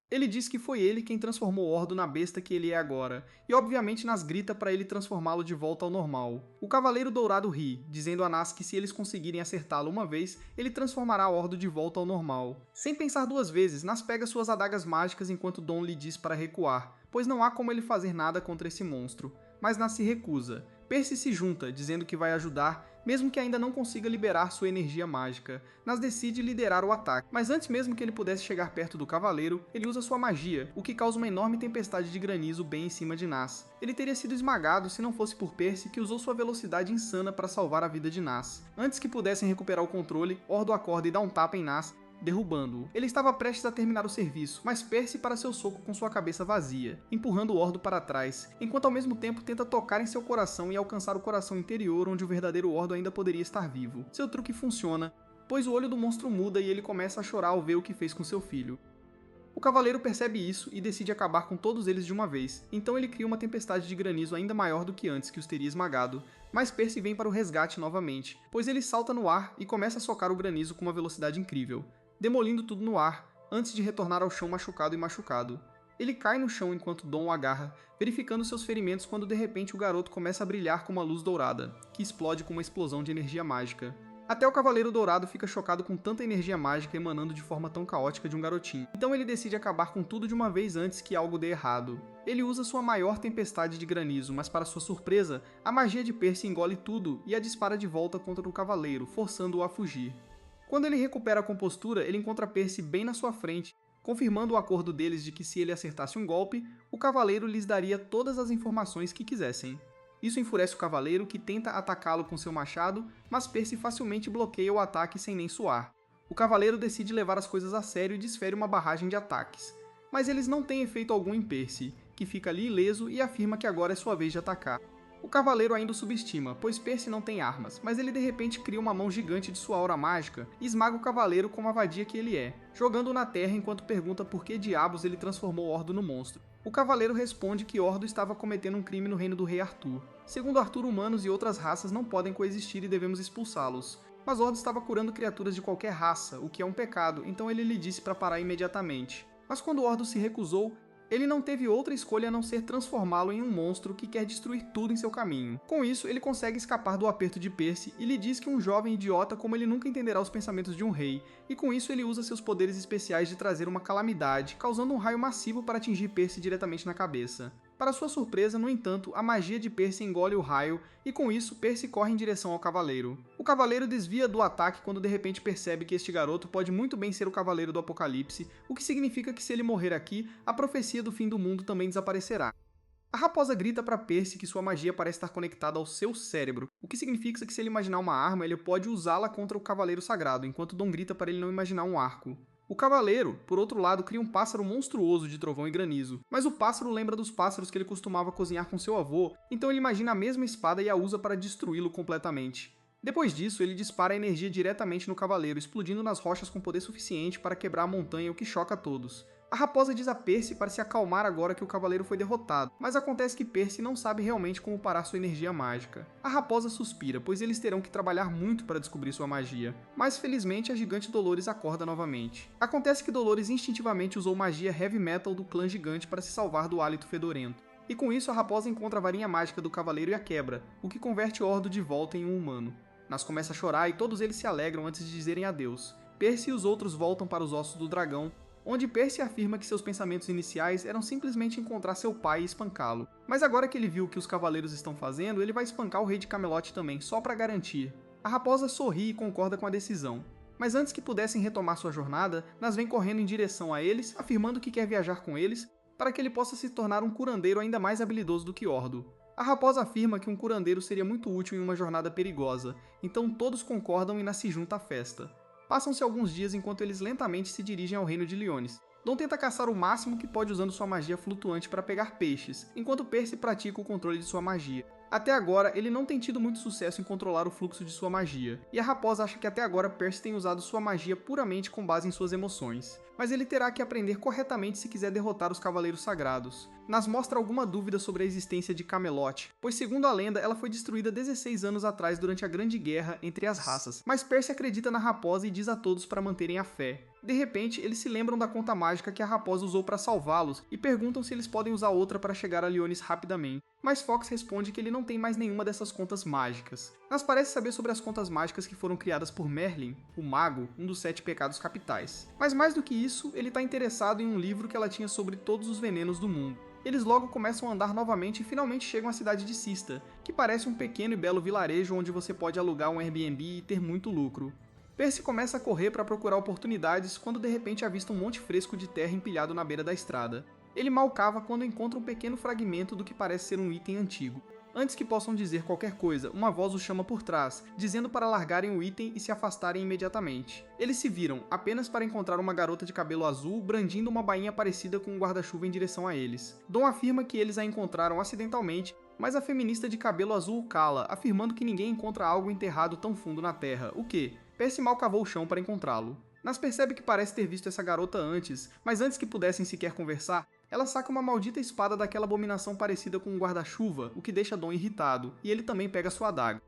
Ele diz que foi ele quem transformou Ordo na besta que ele é agora, e obviamente Nas grita para ele transformá-lo de volta ao normal. O Cavaleiro Dourado ri, dizendo a Nas que se eles conseguirem acertá-lo uma vez, ele transformará Ordo de volta ao normal. Sem pensar duas vezes, Nas pega suas adagas mágicas enquanto Dom lhe diz para recuar, pois não há como ele fazer nada contra esse monstro. Mas Nas se recusa. Percy se junta, dizendo que vai ajudar, mesmo que ainda não consiga liberar sua energia mágica. Nas decide liderar o ataque, mas antes mesmo que ele pudesse chegar perto do cavaleiro, ele usa sua magia, o que causa uma enorme tempestade de granizo bem em cima de Nas. Ele teria sido esmagado se não fosse por Percy, que usou sua velocidade insana para salvar a vida de Nas. Antes que pudessem recuperar o controle, Ordo acorda e dá um tapa em Nas, derrubando-o. Ele estava prestes a terminar o serviço, mas Percy para seu soco com sua cabeça vazia, empurrando Ordo para trás, enquanto ao mesmo tempo tenta tocar em seu coração e alcançar o coração interior onde o verdadeiro Ordo ainda poderia estar vivo. Seu truque funciona, pois o olho do monstro muda e ele começa a chorar ao ver o que fez com seu filho. O cavaleiro percebe isso e decide acabar com todos eles de uma vez, então ele cria uma tempestade de granizo ainda maior do que antes que os teria esmagado, mas Percy vem para o resgate novamente, pois ele salta no ar e começa a socar o granizo com uma velocidade incrível, demolindo tudo no ar, antes de retornar ao chão machucado e machucado. Ele cai no chão enquanto Dom o agarra, verificando seus ferimentos quando de repente o garoto começa a brilhar com uma luz dourada, que explode com uma explosão de energia mágica. Até o Cavaleiro Dourado fica chocado com tanta energia mágica emanando de forma tão caótica de um garotinho. Então ele decide acabar com tudo de uma vez antes que algo dê errado. Ele usa sua maior tempestade de granizo, mas para sua surpresa, a magia de Percy engole tudo e a dispara de volta contra o cavaleiro, forçando-o a fugir. Quando ele recupera a compostura, ele encontra Percy bem na sua frente, confirmando o acordo deles de que se ele acertasse um golpe, o cavaleiro lhes daria todas as informações que quisessem. Isso enfurece o cavaleiro, que tenta atacá-lo com seu machado, mas Percy facilmente bloqueia o ataque sem nem suar. O cavaleiro decide levar as coisas a sério e desfere uma barragem de ataques. Mas eles não têm efeito algum em Percy, que fica ali ileso e afirma que agora é sua vez de atacar. O cavaleiro ainda o subestima, pois Percy não tem armas, mas ele de repente cria uma mão gigante de sua aura mágica e esmaga o cavaleiro como a vadia que ele é, jogando-o na terra enquanto pergunta por que diabos ele transformou Ordo no monstro. O cavaleiro responde que Ordo estava cometendo um crime no reino do rei Arthur. Segundo Arthur, humanos e outras raças não podem coexistir e devemos expulsá-los. Mas Ordo estava curando criaturas de qualquer raça, o que é um pecado, então ele lhe disse para parar imediatamente. Mas quando Ordo se recusou, ele não teve outra escolha a não ser transformá-lo em um monstro que quer destruir tudo em seu caminho. Com isso, ele consegue escapar do aperto de Percy e lhe diz que um jovem idiota como ele nunca entenderá os pensamentos de um rei, e com isso ele usa seus poderes especiais de trazer uma calamidade, causando um raio massivo para atingir Percy diretamente na cabeça. Para sua surpresa, no entanto, a magia de Percy engole o raio, e com isso Percy corre em direção ao cavaleiro. O cavaleiro desvia do ataque quando de repente percebe que este garoto pode muito bem ser o cavaleiro do Apocalipse, o que significa que se ele morrer aqui, a profecia do fim do mundo também desaparecerá. A raposa grita para Percy que sua magia parece estar conectada ao seu cérebro, o que significa que se ele imaginar uma arma, ele pode usá-la contra o cavaleiro sagrado, enquanto Dom grita para ele não imaginar um arco. O cavaleiro, por outro lado, cria um pássaro monstruoso de trovão e granizo, mas o pássaro lembra dos pássaros que ele costumava cozinhar com seu avô, então ele imagina a mesma espada e a usa para destruí-lo completamente. Depois disso, ele dispara a energia diretamente no cavaleiro, explodindo nas rochas com poder suficiente para quebrar a montanha, o que choca a todos. A raposa diz a Percy para se acalmar agora que o cavaleiro foi derrotado, mas acontece que Percy não sabe realmente como parar sua energia mágica. A raposa suspira, pois eles terão que trabalhar muito para descobrir sua magia, mas felizmente a gigante Dolores acorda novamente. Acontece que Dolores instintivamente usou magia heavy metal do clã gigante para se salvar do hálito fedorento, e com isso a raposa encontra a varinha mágica do cavaleiro e a quebra, o que converte Ordo de volta em um humano. Nas começa a chorar e todos eles se alegram antes de dizerem adeus. Percy e os outros voltam para os ossos do dragão, onde Percy afirma que seus pensamentos iniciais eram simplesmente encontrar seu pai e espancá-lo. Mas agora que ele viu o que os cavaleiros estão fazendo, ele vai espancar o rei de Camelot também, só para garantir. A raposa sorri e concorda com a decisão. Mas antes que pudessem retomar sua jornada, Nas vem correndo em direção a eles, afirmando que quer viajar com eles, para que ele possa se tornar um curandeiro ainda mais habilidoso do que Ordo. A raposa afirma que um curandeiro seria muito útil em uma jornada perigosa, então todos concordam e se junta à festa. Passam-se alguns dias enquanto eles lentamente se dirigem ao reino de Lionnes. Dom tenta caçar o máximo que pode usando sua magia flutuante para pegar peixes, enquanto Percy pratica o controle de sua magia. Até agora, ele não tem tido muito sucesso em controlar o fluxo de sua magia, e a raposa acha que até agora Percy tem usado sua magia puramente com base em suas emoções. Mas ele terá que aprender corretamente se quiser derrotar os Cavaleiros Sagrados. Nas mostra alguma dúvida sobre a existência de Camelot, pois segundo a lenda, ela foi destruída 16 anos atrás durante a Grande Guerra entre as raças, mas Percy acredita na raposa e diz a todos para manterem a fé. De repente, eles se lembram da conta mágica que a raposa usou para salvá-los e perguntam se eles podem usar outra para chegar a Lionnes rapidamente. Mas Fawkes responde que ele não tem mais nenhuma dessas contas mágicas. Nas parece saber sobre as contas mágicas que foram criadas por Merlin, o mago, um dos 7 pecados capitais. Mas mais do que isso, ele está interessado em um livro que ela tinha sobre todos os venenos do mundo. Eles logo começam a andar novamente e finalmente chegam à cidade de Cista, que parece um pequeno e belo vilarejo onde você pode alugar um Airbnb e ter muito lucro. Percy começa a correr para procurar oportunidades quando de repente avista um monte fresco de terra empilhado na beira da estrada. Ele mal cava quando encontra um pequeno fragmento do que parece ser um item antigo. Antes que possam dizer qualquer coisa, uma voz os chama por trás, dizendo para largarem o item e se afastarem imediatamente. Eles se viram, apenas para encontrar uma garota de cabelo azul brandindo uma bainha parecida com um guarda-chuva em direção a eles. Dom afirma que eles a encontraram acidentalmente, mas a feminista de cabelo azul o cala, afirmando que ninguém encontra algo enterrado tão fundo na terra, o que? Percy mal cavou o chão para encontrá-lo. Nas percebe que parece ter visto essa garota antes, mas antes que pudessem sequer conversar, ela saca uma maldita espada daquela abominação parecida com um guarda-chuva, o que deixa Dom irritado, e ele também pega sua adaga.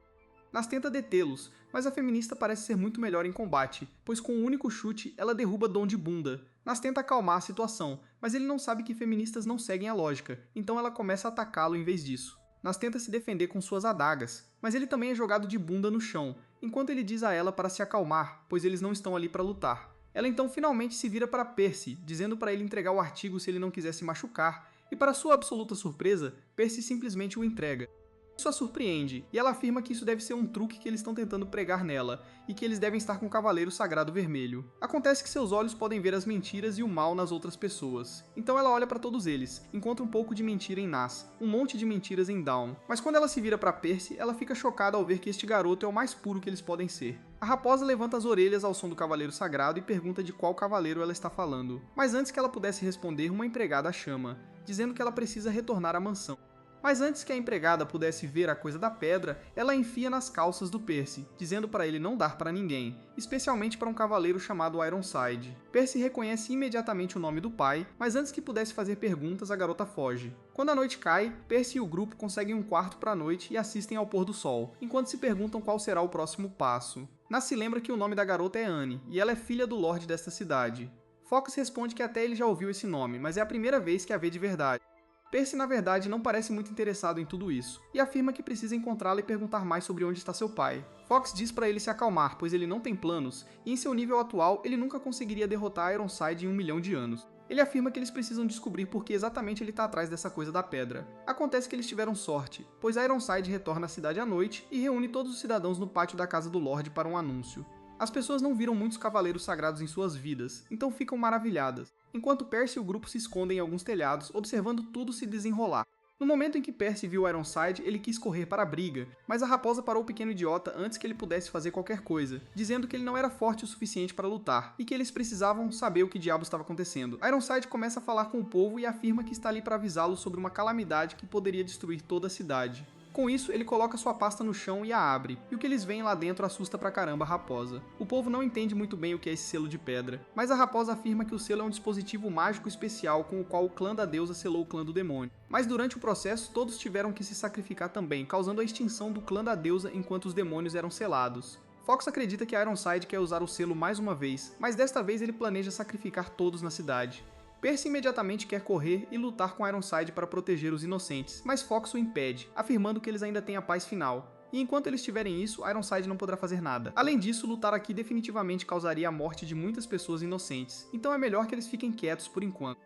Nas tenta detê-los, mas a feminista parece ser muito melhor em combate, pois com um único chute ela derruba Dom de bunda. Nas tenta acalmar a situação, mas ele não sabe que feministas não seguem a lógica, então ela começa a atacá-lo em vez disso. Nas tenta se defender com suas adagas, mas ele também é jogado de bunda no chão, enquanto ele diz a ela para se acalmar, pois eles não estão ali para lutar. Ela então finalmente se vira para Percy, dizendo para ele entregar o artigo se ele não quiser se machucar, e para sua absoluta surpresa, Percy simplesmente o entrega. Isso a surpreende, e ela afirma que isso deve ser um truque que eles estão tentando pregar nela, e que eles devem estar com o Cavaleiro Sagrado Vermelho. Acontece que seus olhos podem ver as mentiras e o mal nas outras pessoas. Então ela olha para todos eles, encontra um pouco de mentira em Nas, um monte de mentiras em Dawn. Mas quando ela se vira para Percy, ela fica chocada ao ver que este garoto é o mais puro que eles podem ser. A raposa levanta as orelhas ao som do Cavaleiro Sagrado e pergunta de qual cavaleiro ela está falando. Mas antes que ela pudesse responder, uma empregada a chama, dizendo que ela precisa retornar à mansão. Mas antes que a empregada pudesse ver a coisa da pedra, ela enfia nas calças do Percy, dizendo para ele não dar para ninguém, especialmente para um cavaleiro chamado Ironside. Percy reconhece imediatamente o nome do pai, mas antes que pudesse fazer perguntas, a garota foge. Quando a noite cai, Percy e o grupo conseguem um quarto para a noite e assistem ao pôr do sol, enquanto se perguntam qual será o próximo passo. Nas se lembra que o nome da garota é Anne, e ela é filha do Lorde desta cidade. Fawkes responde que até ele já ouviu esse nome, mas é a primeira vez que a vê de verdade. Percy, na verdade, não parece muito interessado em tudo isso, e afirma que precisa encontrá-la e perguntar mais sobre onde está seu pai. Fawkes diz para ele se acalmar, pois ele não tem planos, e em seu nível atual, ele nunca conseguiria derrotar Ironside em 1 milhão de anos. Ele afirma que eles precisam descobrir por que exatamente ele está atrás dessa coisa da pedra. Acontece que eles tiveram sorte, pois Ironside retorna à cidade à noite e reúne todos os cidadãos no pátio da casa do Lorde para um anúncio. As pessoas não viram muitos cavaleiros sagrados em suas vidas, então ficam maravilhadas, enquanto Percy e o grupo se escondem em alguns telhados, observando tudo se desenrolar. No momento em que Percy viu Ironside, ele quis correr para a briga, mas a raposa parou o pequeno idiota antes que ele pudesse fazer qualquer coisa, dizendo que ele não era forte o suficiente para lutar, e que eles precisavam saber o que diabos estava acontecendo. Ironside começa a falar com o povo e afirma que está ali para avisá-los sobre uma calamidade que poderia destruir toda a cidade. Com isso, ele coloca sua pasta no chão e a abre, e o que eles veem lá dentro assusta pra caramba a raposa. O povo não entende muito bem o que é esse selo de pedra, mas a raposa afirma que o selo é um dispositivo mágico especial com o qual o clã da deusa selou o clã do demônio. Mas durante o processo, todos tiveram que se sacrificar também, causando a extinção do clã da deusa enquanto os demônios eram selados. Fawkes acredita que Ironside quer usar o selo mais uma vez, mas desta vez ele planeja sacrificar todos na cidade. Percy imediatamente quer correr e lutar com Ironside para proteger os inocentes, mas Fawkes o impede, afirmando que eles ainda têm a paz final. E enquanto eles tiverem isso, Ironside não poderá fazer nada. Além disso, lutar aqui definitivamente causaria a morte de muitas pessoas inocentes, então é melhor que eles fiquem quietos por enquanto.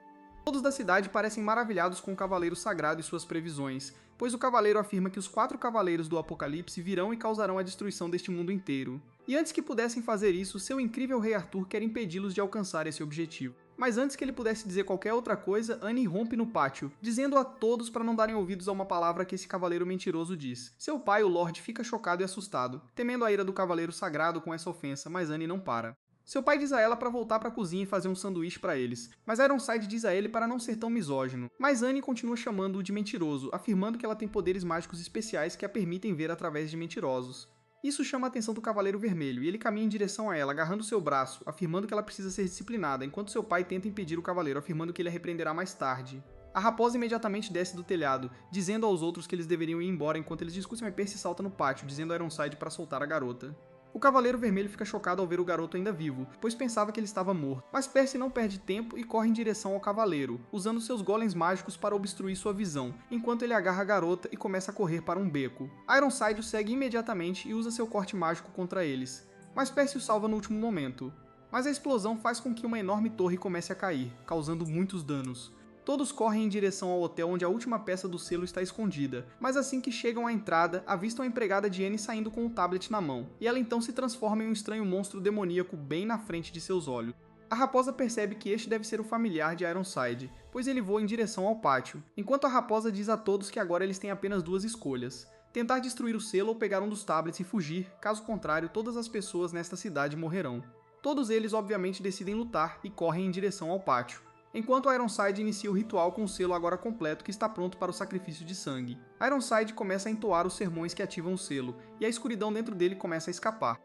Todos da cidade parecem maravilhados com o Cavaleiro Sagrado e suas previsões, pois o Cavaleiro afirma que os 4 Cavaleiros do Apocalipse virão e causarão a destruição deste mundo inteiro. E antes que pudessem fazer isso, seu incrível Rei Arthur quer impedi-los de alcançar esse objetivo. Mas antes que ele pudesse dizer qualquer outra coisa, Annie irrompe no pátio, dizendo a todos para não darem ouvidos a uma palavra que esse cavaleiro mentiroso diz. Seu pai, o Lorde, fica chocado e assustado, temendo a ira do cavaleiro sagrado com essa ofensa, mas Annie não para. Seu pai diz a ela para voltar para a cozinha e fazer um sanduíche para eles, mas Ironside diz a ele para não ser tão misógino. Mas Annie continua chamando-o de mentiroso, afirmando que ela tem poderes mágicos especiais que a permitem ver através de mentirosos. Isso chama a atenção do Cavaleiro Vermelho, e ele caminha em direção a ela, agarrando seu braço, afirmando que ela precisa ser disciplinada, enquanto seu pai tenta impedir o cavaleiro, afirmando que ele a repreenderá mais tarde. A raposa imediatamente desce do telhado, dizendo aos outros que eles deveriam ir embora enquanto eles discutem, mas Percy salta no pátio, dizendo a Ironside para soltar a garota. O Cavaleiro Vermelho fica chocado ao ver o garoto ainda vivo, pois pensava que ele estava morto. Mas Percy não perde tempo e corre em direção ao cavaleiro, usando seus golems mágicos para obstruir sua visão, enquanto ele agarra a garota e começa a correr para um beco. Ironside o segue imediatamente e usa seu corte mágico contra eles, mas Percy o salva no último momento. Mas a explosão faz com que uma enorme torre comece a cair, causando muitos danos. Todos correm em direção ao hotel onde a última peça do selo está escondida, mas assim que chegam à entrada, avistam a empregada de Annie saindo com o tablet na mão, e ela então se transforma em um estranho monstro demoníaco bem na frente de seus olhos. A raposa percebe que este deve ser o familiar de Ironside, pois ele voa em direção ao pátio, enquanto a raposa diz a todos que agora eles têm apenas duas escolhas: tentar destruir o selo ou pegar um dos tablets e fugir, caso contrário todas as pessoas nesta cidade morrerão. Todos eles obviamente decidem lutar e correm em direção ao pátio, enquanto Ironside inicia o ritual com o selo agora completo que está pronto para o sacrifício de sangue. Ironside começa a entoar os sermões que ativam o selo, e a escuridão dentro dele começa a escapar.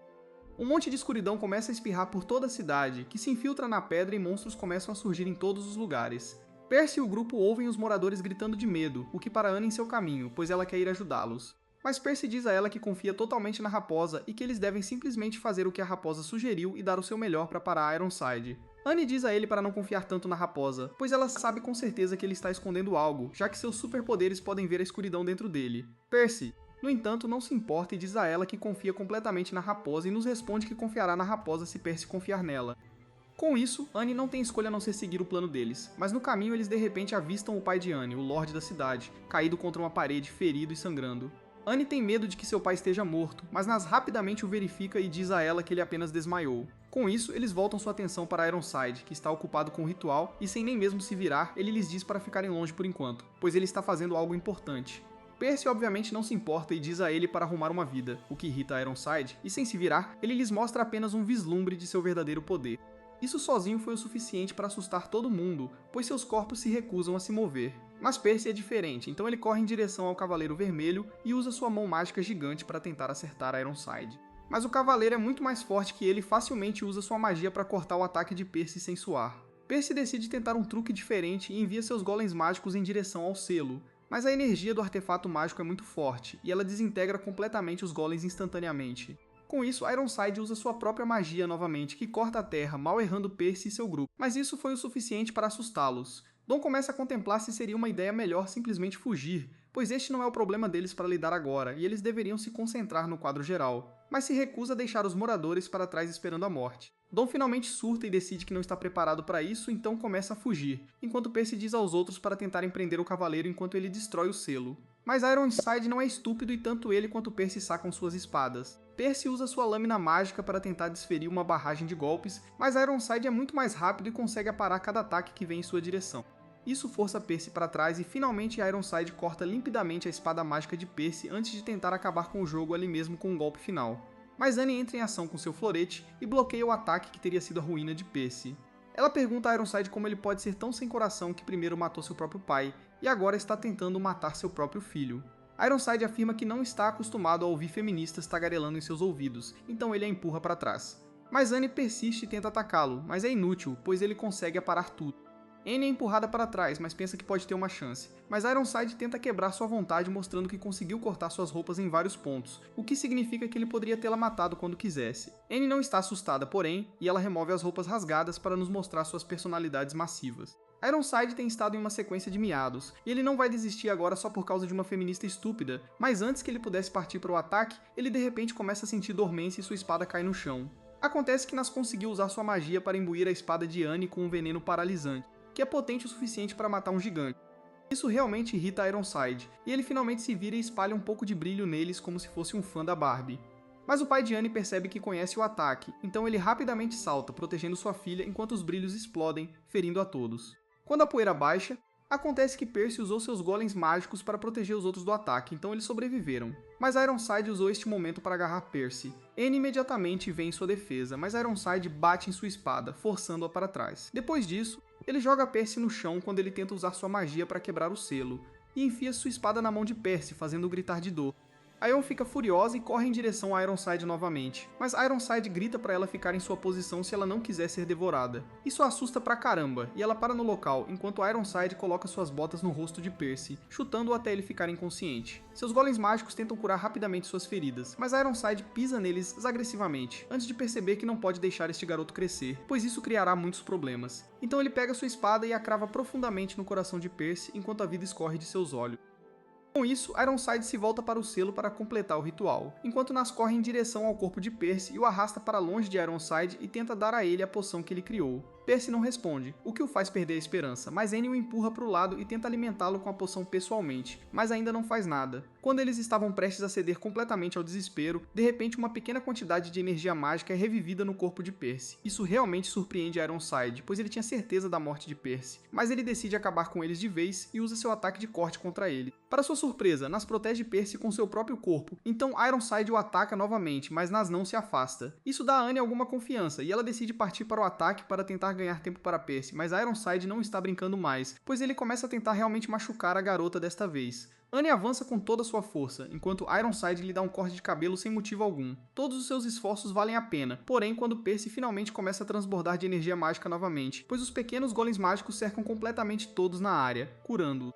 Um monte de escuridão começa a espirrar por toda a cidade, que se infiltra na pedra e monstros começam a surgir em todos os lugares. Percy e o grupo ouvem os moradores gritando de medo, o que para Annie em seu caminho, pois ela quer ir ajudá-los. Mas Percy diz a ela que confia totalmente na raposa e que eles devem simplesmente fazer o que a raposa sugeriu e dar o seu melhor para parar Ironside. Annie diz a ele para não confiar tanto na raposa, pois ela sabe com certeza que ele está escondendo algo, já que seus superpoderes podem ver a escuridão dentro dele. Percy, no entanto, não se importa e diz a ela que confia completamente na raposa e nos responde que confiará na raposa se Percy confiar nela. Com isso, Annie não tem escolha a não ser seguir o plano deles, mas no caminho eles de repente avistam o pai de Annie, o Lorde da cidade, caído contra uma parede, ferido e sangrando. Annie tem medo de que seu pai esteja morto, mas Nas rapidamente o verifica e diz a ela que ele apenas desmaiou. Com isso, eles voltam sua atenção para Ironside, que está ocupado com o ritual, e sem nem mesmo se virar, ele lhes diz para ficarem longe por enquanto, pois ele está fazendo algo importante. Percy obviamente não se importa e diz a ele para arrumar uma vida, o que irrita Ironside, e sem se virar, ele lhes mostra apenas um vislumbre de seu verdadeiro poder. Isso sozinho foi o suficiente para assustar todo mundo, pois seus corpos se recusam a se mover. Mas Percy é diferente, então ele corre em direção ao Cavaleiro Vermelho e usa sua mão mágica gigante para tentar acertar Ironside. Mas o Cavaleiro é muito mais forte que ele e facilmente usa sua magia para cortar o ataque de Percy sem suar. Percy decide tentar um truque diferente e envia seus golems mágicos em direção ao selo, mas a energia do artefato mágico é muito forte, e ela desintegra completamente os golems instantaneamente. Com isso, Ironside usa sua própria magia novamente, que corta a terra, mal errando Percy e seu grupo, mas isso foi o suficiente para assustá-los. Dom começa a contemplar se seria uma ideia melhor simplesmente fugir, pois este não é o problema deles para lidar agora, e eles deveriam se concentrar no quadro geral, mas se recusa a deixar os moradores para trás esperando a morte. Dom finalmente surta e decide que não está preparado para isso, então começa a fugir, enquanto Percy diz aos outros para tentarem prender o cavaleiro enquanto ele destrói o selo. Mas Ironside não é estúpido e tanto ele quanto Percy sacam suas espadas. Percy usa sua lâmina mágica para tentar desferir uma barragem de golpes, mas Ironside é muito mais rápido e consegue aparar cada ataque que vem em sua direção. Isso força Percy para trás e finalmente Ironside corta limpidamente a espada mágica de Percy antes de tentar acabar com o jogo ali mesmo com um golpe final. Mas Annie entra em ação com seu florete e bloqueia o ataque que teria sido a ruína de Percy. Ela pergunta a Ironside como ele pode ser tão sem coração que primeiro matou seu próprio pai e agora está tentando matar seu próprio filho. Ironside afirma que não está acostumado a ouvir feministas tagarelando em seus ouvidos, então ele a empurra para trás. Mas Annie persiste e tenta atacá-lo, mas é inútil, pois ele consegue aparar tudo. Annie é empurrada para trás, mas pensa que pode ter uma chance, mas Ironside tenta quebrar sua vontade mostrando que conseguiu cortar suas roupas em vários pontos, o que significa que ele poderia tê-la matado quando quisesse. Annie não está assustada, porém, e ela remove as roupas rasgadas para nos mostrar suas personalidades massivas. Ironside tem estado em uma sequência de miados, e ele não vai desistir agora só por causa de uma feminista estúpida, mas antes que ele pudesse partir para o ataque, ele de repente começa a sentir dormência e sua espada cai no chão. Acontece que Nas conseguiu usar sua magia para imbuir a espada de Annie com um veneno paralisante, que é potente o suficiente para matar um gigante. Isso realmente irrita Ironside, e ele finalmente se vira e espalha um pouco de brilho neles como se fosse um fã da Barbie. Mas o pai de Annie percebe que conhece o ataque, então ele rapidamente salta, protegendo sua filha enquanto os brilhos explodem, ferindo a todos. Quando a poeira baixa, acontece que Percy usou seus golems mágicos para proteger os outros do ataque, então eles sobreviveram. Mas Ironside usou este momento para agarrar Percy. Annie imediatamente vem em sua defesa, mas Ironside bate em sua espada, forçando-a para trás. Depois disso, ele joga Percy no chão quando ele tenta usar sua magia para quebrar o selo, e enfia sua espada na mão de Percy, fazendo-o gritar de dor. Aeon fica furiosa e corre em direção a Ironside novamente, mas Ironside grita para ela ficar em sua posição se ela não quiser ser devorada. Isso a assusta pra caramba, e ela para no local, enquanto Ironside coloca suas botas no rosto de Percy, chutando-o até ele ficar inconsciente. Seus golems mágicos tentam curar rapidamente suas feridas, mas Ironside pisa neles agressivamente, antes de perceber que não pode deixar este garoto crescer, pois isso criará muitos problemas. Então ele pega sua espada e a crava profundamente no coração de Percy enquanto a vida escorre de seus olhos. Com isso, Ironside se volta para o selo para completar o ritual, enquanto Nas corre em direção ao corpo de Percy e o arrasta para longe de Ironside e tenta dar a ele a poção que ele criou. Percy não responde, o que o faz perder a esperança, mas Annie o empurra para o lado e tenta alimentá-lo com a poção pessoalmente, mas ainda não faz nada. Quando eles estavam prestes a ceder completamente ao desespero, de repente uma pequena quantidade de energia mágica é revivida no corpo de Percy. Isso realmente surpreende Ironside, pois ele tinha certeza da morte de Percy, mas ele decide acabar com eles de vez e usa seu ataque de corte contra ele. Para sua surpresa, Nas protege Percy com seu próprio corpo, então Ironside o ataca novamente, mas Nas não se afasta. Isso dá a Annie alguma confiança, e ela decide partir para o ataque para tentar ganhar tempo para Percy, mas Ironside não está brincando mais, pois ele começa a tentar realmente machucar a garota desta vez. Annie avança com toda a sua força, enquanto Ironside lhe dá um corte de cabelo sem motivo algum. Todos os seus esforços valem a pena, porém quando Percy finalmente começa a transbordar de energia mágica novamente, pois os pequenos golems mágicos cercam completamente todos na área, curando-o.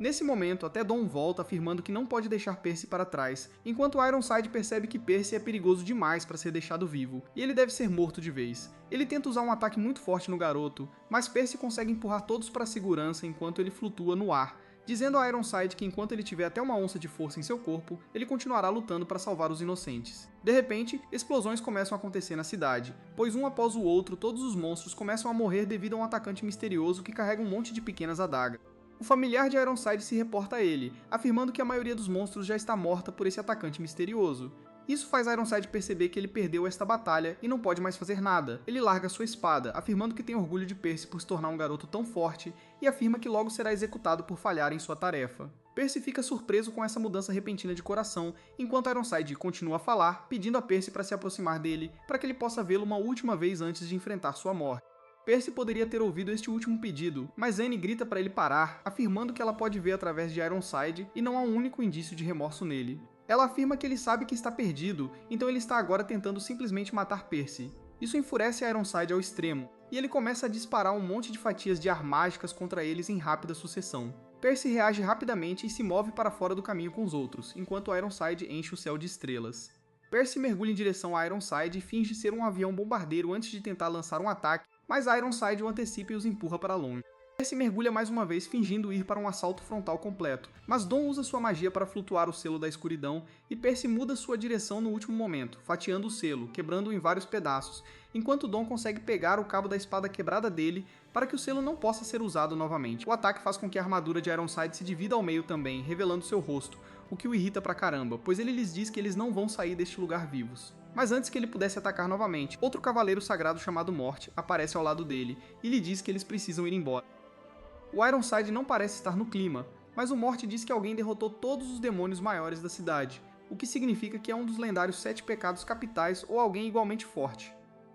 Nesse momento, até Dawn volta afirmando que não pode deixar Percy para trás, enquanto Ironside percebe que Percy é perigoso demais para ser deixado vivo, e ele deve ser morto de vez. Ele tenta usar um ataque muito forte no garoto, mas Percy consegue empurrar todos para a segurança enquanto ele flutua no ar, dizendo a Ironside que enquanto ele tiver até uma onça de força em seu corpo, ele continuará lutando para salvar os inocentes. De repente, explosões começam a acontecer na cidade, pois um após o outro todos os monstros começam a morrer devido a um atacante misterioso que carrega um monte de pequenas adagas. O familiar de Ironside se reporta a ele, afirmando que a maioria dos monstros já está morta por esse atacante misterioso. Isso faz Ironside perceber que ele perdeu esta batalha e não pode mais fazer nada. Ele larga sua espada, afirmando que tem orgulho de Percy por se tornar um garoto tão forte, e afirma que logo será executado por falhar em sua tarefa. Percy fica surpreso com essa mudança repentina de coração, enquanto Ironside continua a falar, pedindo a Percy para se aproximar dele, para que ele possa vê-lo uma última vez antes de enfrentar sua morte. Percy poderia ter ouvido este último pedido, mas Annie grita para ele parar, afirmando que ela pode ver através de Ironside e não há um único indício de remorso nele. Ela afirma que ele sabe que está perdido, então ele está agora tentando simplesmente matar Percy. Isso enfurece Ironside ao extremo, e ele começa a disparar um monte de fatias de ar mágicas contra eles em rápida sucessão. Percy reage rapidamente e se move para fora do caminho com os outros, enquanto Ironside enche o céu de estrelas. Percy mergulha em direção a Ironside e finge ser um avião bombardeiro antes de tentar lançar um ataque, mas Ironside o antecipa e os empurra para longe. Percy mergulha mais uma vez fingindo ir para um assalto frontal completo, mas Dawn usa sua magia para flutuar o selo da escuridão e Percy muda sua direção no último momento, fatiando o selo, quebrando-o em vários pedaços, enquanto Dawn consegue pegar o cabo da espada quebrada dele para que o selo não possa ser usado novamente. O ataque faz com que a armadura de Ironside se divida ao meio também, revelando seu rosto, o que o irrita pra caramba, pois ele lhes diz que eles não vão sair deste lugar vivos. Mas antes que ele pudesse atacar novamente, outro cavaleiro sagrado chamado Morte aparece ao lado dele e lhe diz que eles precisam ir embora. O Ironside não parece estar no clima, mas o Morte diz que alguém derrotou todos os demônios maiores da cidade, o que significa que é um dos lendários 7 pecados capitais ou alguém igualmente forte.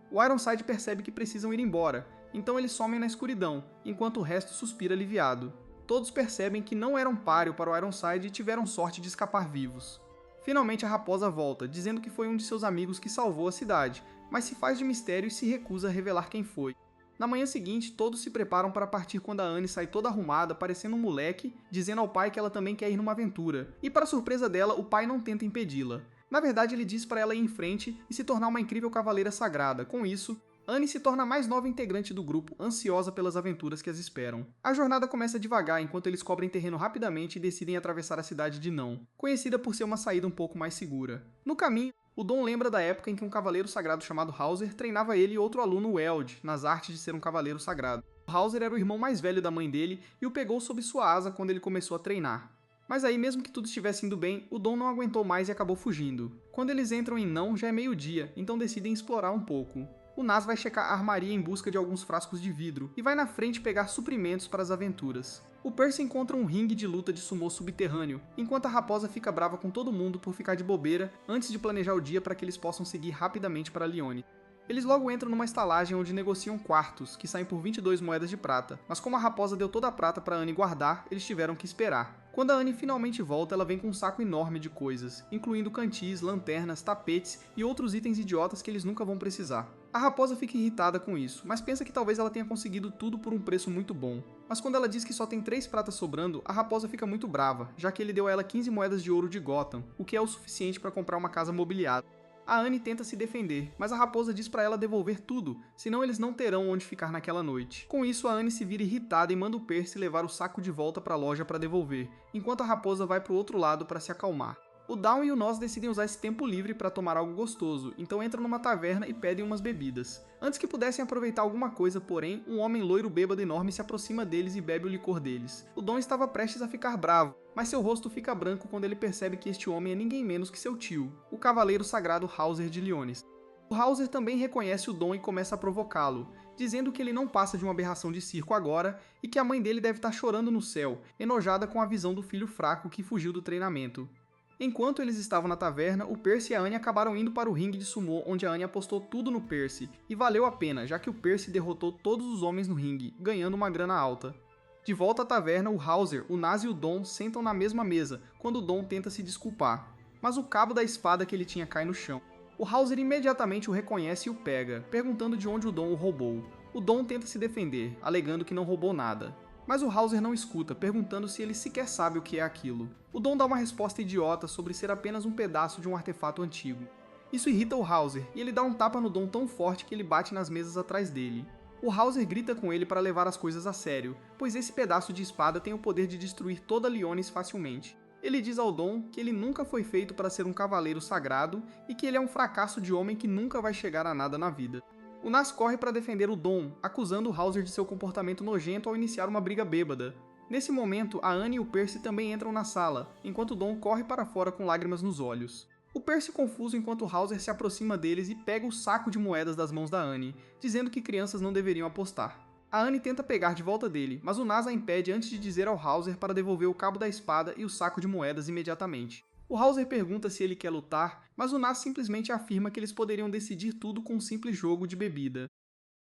O Ironside percebe que precisam ir embora, então eles somem na escuridão, enquanto o resto suspira aliviado. Todos percebem que não eram páreo para o Ironside e tiveram sorte de escapar vivos. Finalmente a raposa volta, dizendo que foi um de seus amigos que salvou a cidade, mas se faz de mistério e se recusa a revelar quem foi. Na manhã seguinte, todos se preparam para partir quando a Annie sai toda arrumada, parecendo um moleque, dizendo ao pai que ela também quer ir numa aventura. E para surpresa dela, o pai não tenta impedi-la. Na verdade, ele diz para ela ir em frente e se tornar uma incrível cavaleira sagrada. Com isso, Annie se torna a mais nova integrante do grupo, ansiosa pelas aventuras que as esperam. A jornada começa devagar enquanto eles cobrem terreno rapidamente e decidem atravessar a cidade de Não, conhecida por ser uma saída um pouco mais segura. No caminho, o Dawn lembra da época em que um cavaleiro sagrado chamado Hauser treinava ele e outro aluno, Weld, nas artes de ser um cavaleiro sagrado. Hauser era o irmão mais velho da mãe dele e o pegou sob sua asa quando ele começou a treinar. Mas aí, mesmo que tudo estivesse indo bem, o Dom não aguentou mais e acabou fugindo. Quando eles entram em Não, já é meio-dia, então decidem explorar um pouco. O Nas vai checar a armaria em busca de alguns frascos de vidro e vai na frente pegar suprimentos para as aventuras. O Percy encontra um ringue de luta de sumô subterrâneo, enquanto a raposa fica brava com todo mundo por ficar de bobeira antes de planejar o dia para que eles possam seguir rapidamente para Lione. Eles logo entram numa estalagem onde negociam quartos, que saem por 22 moedas de prata, mas como a raposa deu toda a prata para Anne guardar, eles tiveram que esperar. Quando a Anne finalmente volta, ela vem com um saco enorme de coisas, incluindo cantis, lanternas, tapetes e outros itens idiotas que eles nunca vão precisar. A raposa fica irritada com isso, mas pensa que talvez ela tenha conseguido tudo por um preço muito bom. Mas quando ela diz que só tem 3 pratas sobrando, a raposa fica muito brava, já que ele deu a ela 15 moedas de ouro de Gotham, o que é o suficiente para comprar uma casa mobiliada. A Anne tenta se defender, mas a raposa diz para ela devolver tudo, senão eles não terão onde ficar naquela noite. Com isso, a Anne se vira irritada e manda o Percy levar o saco de volta para a loja para devolver, enquanto a raposa vai para o outro lado para se acalmar. O Dawn e o Noz decidem usar esse tempo livre para tomar algo gostoso, então entram numa taverna e pedem umas bebidas. Antes que pudessem aproveitar alguma coisa, porém, um homem loiro bêbado enorme se aproxima deles e bebe o licor deles. O Dawn estava prestes a ficar bravo, mas seu rosto fica branco quando ele percebe que este homem é ninguém menos que seu tio, o cavaleiro sagrado Hauser de Liones. O Hauser também reconhece o Dawn e começa a provocá-lo, dizendo que ele não passa de uma aberração de circo agora e que a mãe dele deve estar chorando no céu, enojada com a visão do filho fraco que fugiu do treinamento. Enquanto eles estavam na taverna, o Percy e a Anne acabaram indo para o ringue de sumô, onde a Anne apostou tudo no Percy, e valeu a pena, já que o Percy derrotou todos os homens no ringue, ganhando uma grana alta. De volta à taverna, o Hauser, o Nas e o Dom sentam na mesma mesa, quando o Dom tenta se desculpar. Mas o cabo da espada que ele tinha cai no chão. O Hauser imediatamente o reconhece e o pega, perguntando de onde o Dom o roubou. O Dom tenta se defender, alegando que não roubou nada. Mas o Hauser não escuta, perguntando se ele sequer sabe o que é aquilo. O Dom dá uma resposta idiota sobre ser apenas um pedaço de um artefato antigo. Isso irrita o Hauser, e ele dá um tapa no Dom tão forte que ele bate nas mesas atrás dele. O Hauser grita com ele para levar as coisas a sério, pois esse pedaço de espada tem o poder de destruir toda Liones facilmente. Ele diz ao Dom que ele nunca foi feito para ser um cavaleiro sagrado e que ele é um fracasso de homem que nunca vai chegar a nada na vida. O Nas corre para defender o Dom, acusando o Hauser de seu comportamento nojento ao iniciar uma briga bêbada. Nesse momento, a Anne e o Percy também entram na sala, enquanto o Dom corre para fora com lágrimas nos olhos. O Percy confuso enquanto o Hauser se aproxima deles e pega o saco de moedas das mãos da Anne, dizendo que crianças não deveriam apostar. A Anne tenta pegar de volta dele, mas o Nas a impede antes de dizer ao Hauser para devolver o cabo da espada e o saco de moedas imediatamente. O Hauser pergunta se ele quer lutar, mas o Nas simplesmente afirma que eles poderiam decidir tudo com um simples jogo de bebida.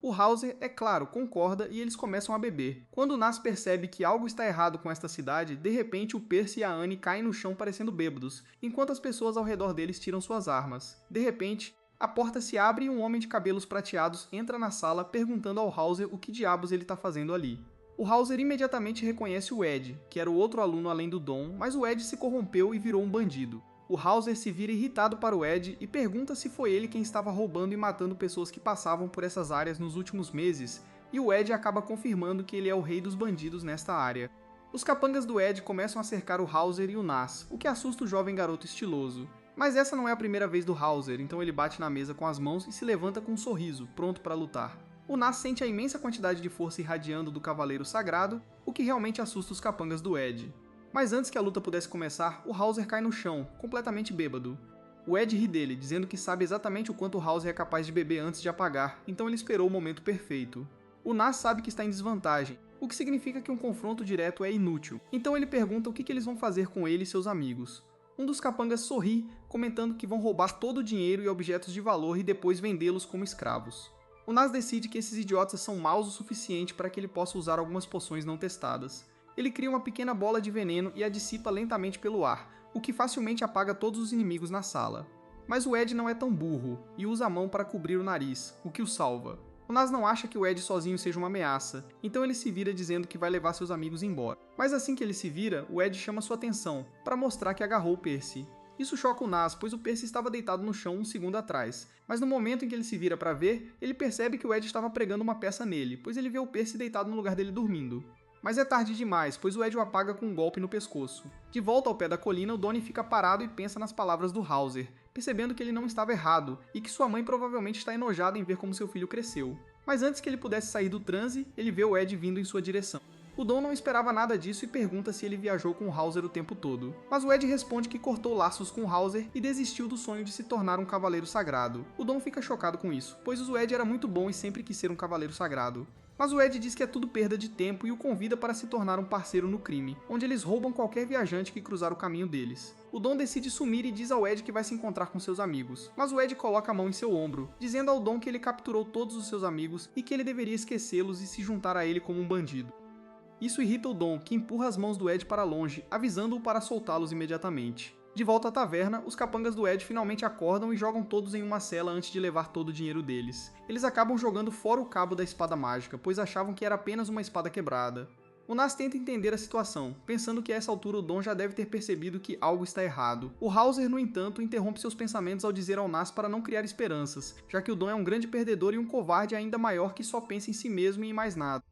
O Hauser, é claro, concorda e eles começam a beber. Quando o Nas percebe que algo está errado com esta cidade, de repente o Percy e a Anne caem no chão parecendo bêbados, enquanto as pessoas ao redor deles tiram suas armas. De repente, a porta se abre e um homem de cabelos prateados entra na sala perguntando ao Hauser o que diabos ele está fazendo ali. O Hauser imediatamente reconhece o Ed, que era o outro aluno além do Dom, mas o Ed se corrompeu e virou um bandido. O Hauser se vira irritado para o Ed e pergunta se foi ele quem estava roubando e matando pessoas que passavam por essas áreas nos últimos meses, e o Ed acaba confirmando que ele é o rei dos bandidos nesta área. Os capangas do Ed começam a cercar o Hauser e o Nas, o que assusta o jovem garoto estiloso. Mas essa não é a primeira vez do Hauser, então ele bate na mesa com as mãos e se levanta com um sorriso, pronto para lutar. O Nas sente a imensa quantidade de força irradiando do Cavaleiro Sagrado, o que realmente assusta os capangas do Ed. Mas antes que a luta pudesse começar, o Hauser cai no chão, completamente bêbado. O Ed ri dele, dizendo que sabe exatamente o quanto o Hauser é capaz de beber antes de apagar, então ele esperou o momento perfeito. O Nas sabe que está em desvantagem, o que significa que um confronto direto é inútil, então ele pergunta o que eles vão fazer com ele e seus amigos. Um dos capangas sorri, comentando que vão roubar todo o dinheiro e objetos de valor e depois vendê-los como escravos. O Nas decide que esses idiotas são maus o suficiente para que ele possa usar algumas poções não testadas. Ele cria uma pequena bola de veneno e a dissipa lentamente pelo ar, o que facilmente apaga todos os inimigos na sala. Mas o Ed não é tão burro, e usa a mão para cobrir o nariz, o que o salva. O Nas não acha que o Ed sozinho seja uma ameaça, então ele se vira dizendo que vai levar seus amigos embora. Mas assim que ele se vira, o Ed chama sua atenção, para mostrar que agarrou o Percy. Isso choca o Nas, pois o Percy estava deitado no chão um segundo atrás, mas no momento em que ele se vira para ver, ele percebe que o Ed estava pregando uma peça nele, pois ele vê o Percy deitado no lugar dele dormindo. Mas é tarde demais, pois o Ed o apaga com um golpe no pescoço. De volta ao pé da colina, o Donnie fica parado e pensa nas palavras do Hauser, percebendo que ele não estava errado e que sua mãe provavelmente está enojada em ver como seu filho cresceu. Mas antes que ele pudesse sair do transe, ele vê o Ed vindo em sua direção. O Dom não esperava nada disso e pergunta se ele viajou com o Hauser o tempo todo. Mas o Ed responde que cortou laços com o Hauser e desistiu do sonho de se tornar um cavaleiro sagrado. O Dom fica chocado com isso, pois o Ed era muito bom e sempre quis ser um cavaleiro sagrado. Mas o Ed diz que é tudo perda de tempo e o convida para se tornar um parceiro no crime, onde eles roubam qualquer viajante que cruzar o caminho deles. O Dom decide sumir e diz ao Ed que vai se encontrar com seus amigos, mas o Ed coloca a mão em seu ombro, dizendo ao Dom que ele capturou todos os seus amigos e que ele deveria esquecê-los e se juntar a ele como um bandido. Isso irrita o Dom, que empurra as mãos do Ed para longe, avisando-o para soltá-los imediatamente. De volta à taverna, os capangas do Ed finalmente acordam e jogam todos em uma cela antes de levar todo o dinheiro deles. Eles acabam jogando fora o cabo da espada mágica, pois achavam que era apenas uma espada quebrada. O Nas tenta entender a situação, pensando que a essa altura o Dom já deve ter percebido que algo está errado. O Hauser, no entanto, interrompe seus pensamentos ao dizer ao Nas para não criar esperanças, já que o Dom é um grande perdedor e um covarde ainda maior que só pensa em si mesmo e em mais nada.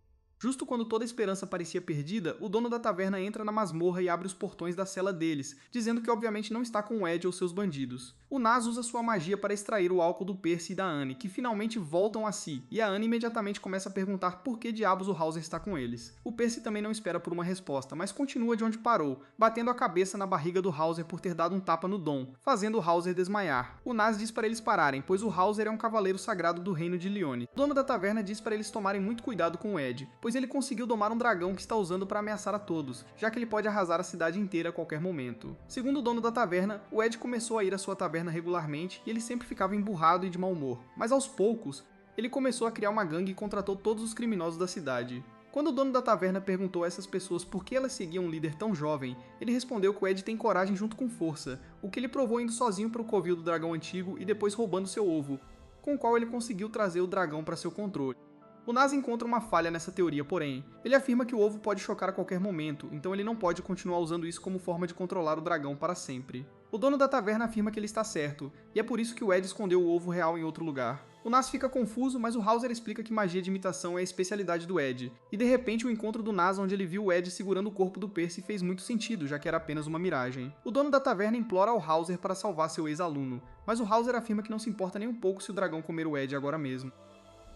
Justo quando toda a esperança parecia perdida, o dono da taverna entra na masmorra e abre os portões da cela deles, dizendo que obviamente não está com o Ed ou seus bandidos. O Nas usa sua magia para extrair o álcool do Percy e da Anne, que finalmente voltam a si, e a Anne imediatamente começa a perguntar por que diabos o Hauser está com eles. O Percy também não espera por uma resposta, mas continua de onde parou, batendo a cabeça na barriga do Hauser por ter dado um tapa no Dom, fazendo o Hauser desmaiar. O Nas diz para eles pararem, pois o Hauser é um cavaleiro sagrado do reino de Lione. O dono da taverna diz para eles tomarem muito cuidado com o Ed, pois ele conseguiu domar um dragão que está usando para ameaçar a todos, já que ele pode arrasar a cidade inteira a qualquer momento. Segundo o dono da taverna, o Ed começou a ir à sua taverna regularmente e ele sempre ficava emburrado e de mau humor, mas aos poucos, ele começou a criar uma gangue e contratou todos os criminosos da cidade. Quando o dono da taverna perguntou a essas pessoas por que elas seguiam um líder tão jovem, ele respondeu que o Ed tem coragem junto com força, o que ele provou indo sozinho para o covil do dragão antigo e depois roubando seu ovo, com o qual ele conseguiu trazer o dragão para seu controle. O Nas encontra uma falha nessa teoria, porém. Ele afirma que o ovo pode chocar a qualquer momento, então ele não pode continuar usando isso como forma de controlar o dragão para sempre. O dono da taverna afirma que ele está certo, e é por isso que o Ed escondeu o ovo real em outro lugar. O Nas fica confuso, mas o Hauser explica que magia de imitação é a especialidade do Ed, e de repente o encontro do Nas onde ele viu o Ed segurando o corpo do Percy fez muito sentido, já que era apenas uma miragem. O dono da taverna implora ao Hauser para salvar seu ex-aluno, mas o Hauser afirma que não se importa nem um pouco se o dragão comer o Ed agora mesmo.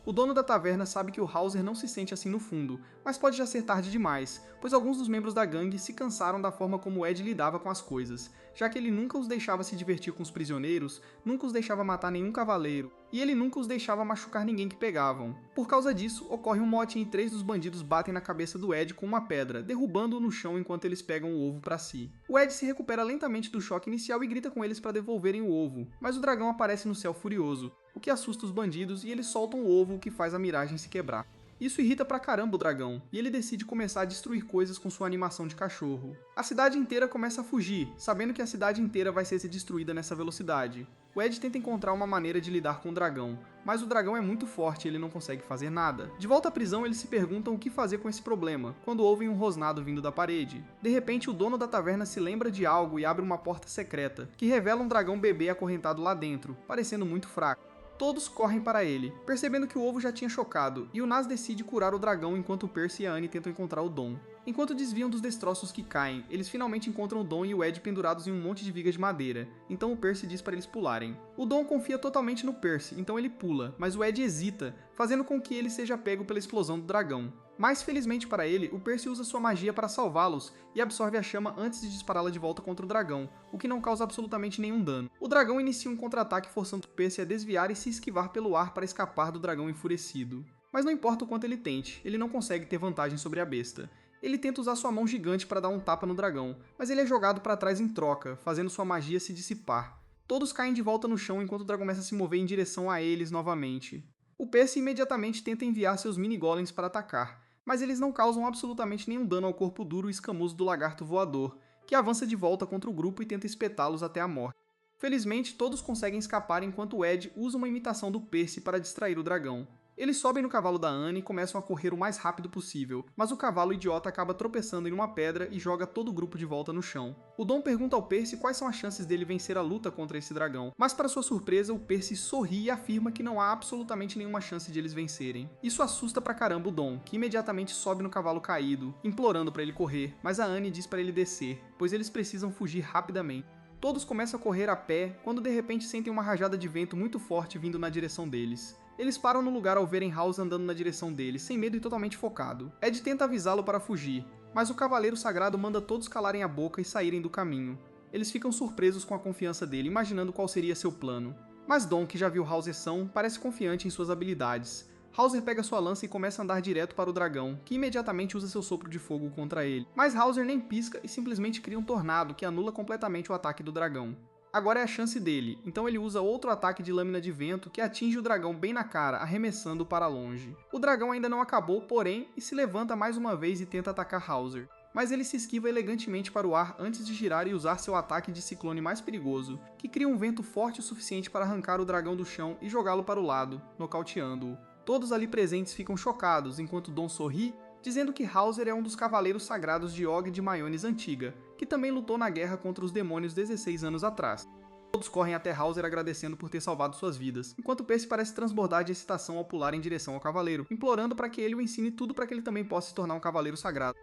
O dono da taverna sabe que o Hauser não se sente assim no fundo, mas pode já ser tarde demais, pois alguns dos membros da gangue se cansaram da forma como o Ed lidava com as coisas, já que ele nunca os deixava se divertir com os prisioneiros, nunca os deixava matar nenhum cavaleiro, e ele nunca os deixava machucar ninguém que pegavam. Por causa disso, ocorre um motim e 3 dos bandidos batem na cabeça do Ed com uma pedra, derrubando-o no chão enquanto eles pegam o ovo para si. O Ed se recupera lentamente do choque inicial e grita com eles para devolverem o ovo, mas o dragão aparece no céu furioso, o que assusta os bandidos e eles soltam o ovo, o que faz a miragem se quebrar. Isso irrita pra caramba o dragão, e ele decide começar a destruir coisas com sua animação de cachorro. A cidade inteira começa a fugir, sabendo que a cidade inteira vai ser destruída nessa velocidade. O Ed tenta encontrar uma maneira de lidar com o dragão, mas o dragão é muito forte e ele não consegue fazer nada. De volta à prisão, eles se perguntam o que fazer com esse problema, quando ouvem um rosnado vindo da parede. De repente, o dono da taverna se lembra de algo e abre uma porta secreta, que revela um dragão bebê acorrentado lá dentro, parecendo muito fraco. Todos correm para ele, percebendo que o ovo já tinha chocado, e o Nas decide curar o dragão enquanto o Percy e a Anne tentam encontrar o Dom. Enquanto desviam dos destroços que caem, eles finalmente encontram o Dom e o Ed pendurados em um monte de vigas de madeira, então o Percy diz para eles pularem. O Dom confia totalmente no Percy, então ele pula, mas o Ed hesita, fazendo com que ele seja pego pela explosão do dragão. Mas felizmente para ele, o Percy usa sua magia para salvá-los e absorve a chama antes de dispará-la de volta contra o dragão, o que não causa absolutamente nenhum dano. O dragão inicia um contra-ataque forçando o Percy a desviar e se esquivar pelo ar para escapar do dragão enfurecido. Mas não importa o quanto ele tente, ele não consegue ter vantagem sobre a besta. Ele tenta usar sua mão gigante para dar um tapa no dragão, mas ele é jogado para trás em troca, fazendo sua magia se dissipar. Todos caem de volta no chão enquanto o dragão começa a se mover em direção a eles novamente. O Percy imediatamente tenta enviar seus mini-golems para atacar, mas eles não causam absolutamente nenhum dano ao corpo duro e escamoso do lagarto voador, que avança de volta contra o grupo e tenta espetá-los até a morte. Felizmente, todos conseguem escapar enquanto o Ed usa uma imitação do Percy para distrair o dragão. Eles sobem no cavalo da Anne e começam a correr o mais rápido possível, mas o cavalo idiota acaba tropeçando em uma pedra e joga todo o grupo de volta no chão. O Dom pergunta ao Percy quais são as chances dele vencer a luta contra esse dragão, mas para sua surpresa o Percy sorri e afirma que não há absolutamente nenhuma chance de eles vencerem. Isso assusta pra caramba o Dom, que imediatamente sobe no cavalo caído, implorando para ele correr, mas a Anne diz para ele descer, pois eles precisam fugir rapidamente. Todos começam a correr a pé, quando de repente sentem uma rajada de vento muito forte vindo na direção deles. Eles param no lugar ao verem House andando na direção deles, sem medo e totalmente focado. Ed tenta avisá-lo para fugir, mas o Cavaleiro Sagrado manda todos calarem a boca e saírem do caminho. Eles ficam surpresos com a confiança dele, imaginando qual seria seu plano. Mas Dom, que já viu Hauser são, parece confiante em suas habilidades. Hauser pega sua lança e começa a andar direto para o dragão, que imediatamente usa seu sopro de fogo contra ele. Mas Hauser nem pisca e simplesmente cria um tornado que anula completamente o ataque do dragão. Agora é a chance dele, então ele usa outro ataque de lâmina de vento que atinge o dragão bem na cara, arremessando-o para longe. O dragão ainda não acabou, porém, e se levanta mais uma vez e tenta atacar Hauser. Mas ele se esquiva elegantemente para o ar antes de girar e usar seu ataque de ciclone mais perigoso, que cria um vento forte o suficiente para arrancar o dragão do chão e jogá-lo para o lado, nocauteando-o. Todos ali presentes ficam chocados, enquanto Dom sorri, dizendo que Hauser é um dos cavaleiros sagrados de Og de Maiones Antiga, que também lutou na guerra contra os demônios 16 anos atrás. Todos correm até Hauser agradecendo por ter salvado suas vidas, enquanto Percy parece transbordar de excitação ao pular em direção ao cavaleiro, implorando para que ele o ensine tudo para que ele também possa se tornar um cavaleiro sagrado.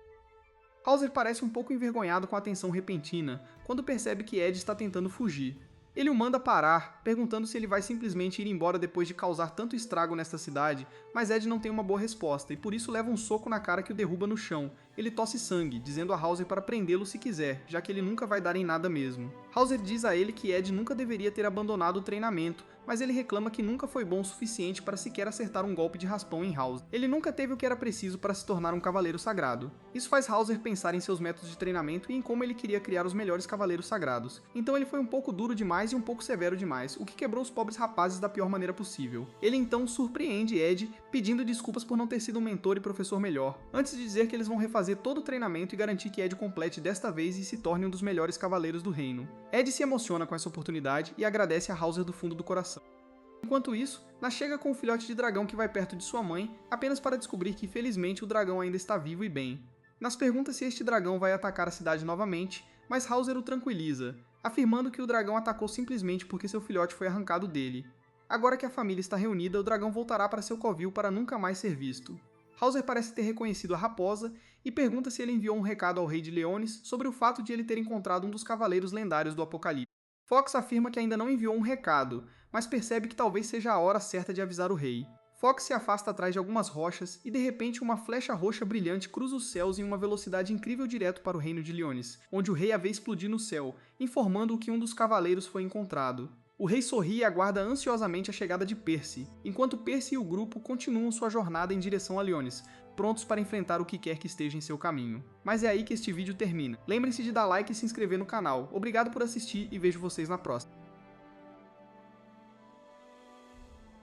Hauser parece um pouco envergonhado com a atenção repentina, quando percebe que Ed está tentando fugir. Ele o manda parar, perguntando se ele vai simplesmente ir embora depois de causar tanto estrago nesta cidade, mas Ed não tem uma boa resposta e por isso leva um soco na cara que o derruba no chão. Ele tosse sangue, dizendo a Hauser para prendê-lo se quiser, já que ele nunca vai dar em nada mesmo. Hauser diz a ele que Ed nunca deveria ter abandonado o treinamento, mas ele reclama que nunca foi bom o suficiente para sequer acertar um golpe de raspão em Hauser. Ele nunca teve o que era preciso para se tornar um cavaleiro sagrado. Isso faz Hauser pensar em seus métodos de treinamento e em como ele queria criar os melhores cavaleiros sagrados. Então ele foi um pouco duro demais e um pouco severo demais, o que quebrou os pobres rapazes da pior maneira possível. Ele então surpreende Ed, pedindo desculpas por não ter sido um mentor e professor melhor, antes de dizer que eles vão refazer todo o treinamento e garantir que Ed complete desta vez e se torne um dos melhores cavaleiros do reino. Ed se emociona com essa oportunidade e agradece a Hauser do fundo do coração. Enquanto isso, Nash chega com o filhote de dragão que vai perto de sua mãe, apenas para descobrir que felizmente o dragão ainda está vivo e bem. Nas pergunta se este dragão vai atacar a cidade novamente, mas Hauser o tranquiliza, afirmando que o dragão atacou simplesmente porque seu filhote foi arrancado dele. Agora que a família está reunida, o dragão voltará para seu covil para nunca mais ser visto. Hauser parece ter reconhecido a raposa e pergunta se ele enviou um recado ao rei de Leones sobre o fato de ele ter encontrado um dos cavaleiros lendários do Apocalipse. Fox afirma que ainda não enviou um recado, mas percebe que talvez seja a hora certa de avisar o rei. Fox se afasta atrás de algumas rochas e de repente uma flecha roxa brilhante cruza os céus em uma velocidade incrível direto para o reino de Leones, onde o rei a vê explodir no céu, informando que um dos cavaleiros foi encontrado. O rei sorri e aguarda ansiosamente a chegada de Percy, enquanto Percy e o grupo continuam sua jornada em direção a Leones, prontos para enfrentar o que quer que esteja em seu caminho. Mas é aí que este vídeo termina. Lembrem-se de dar like e se inscrever no canal. Obrigado por assistir e vejo vocês na próxima.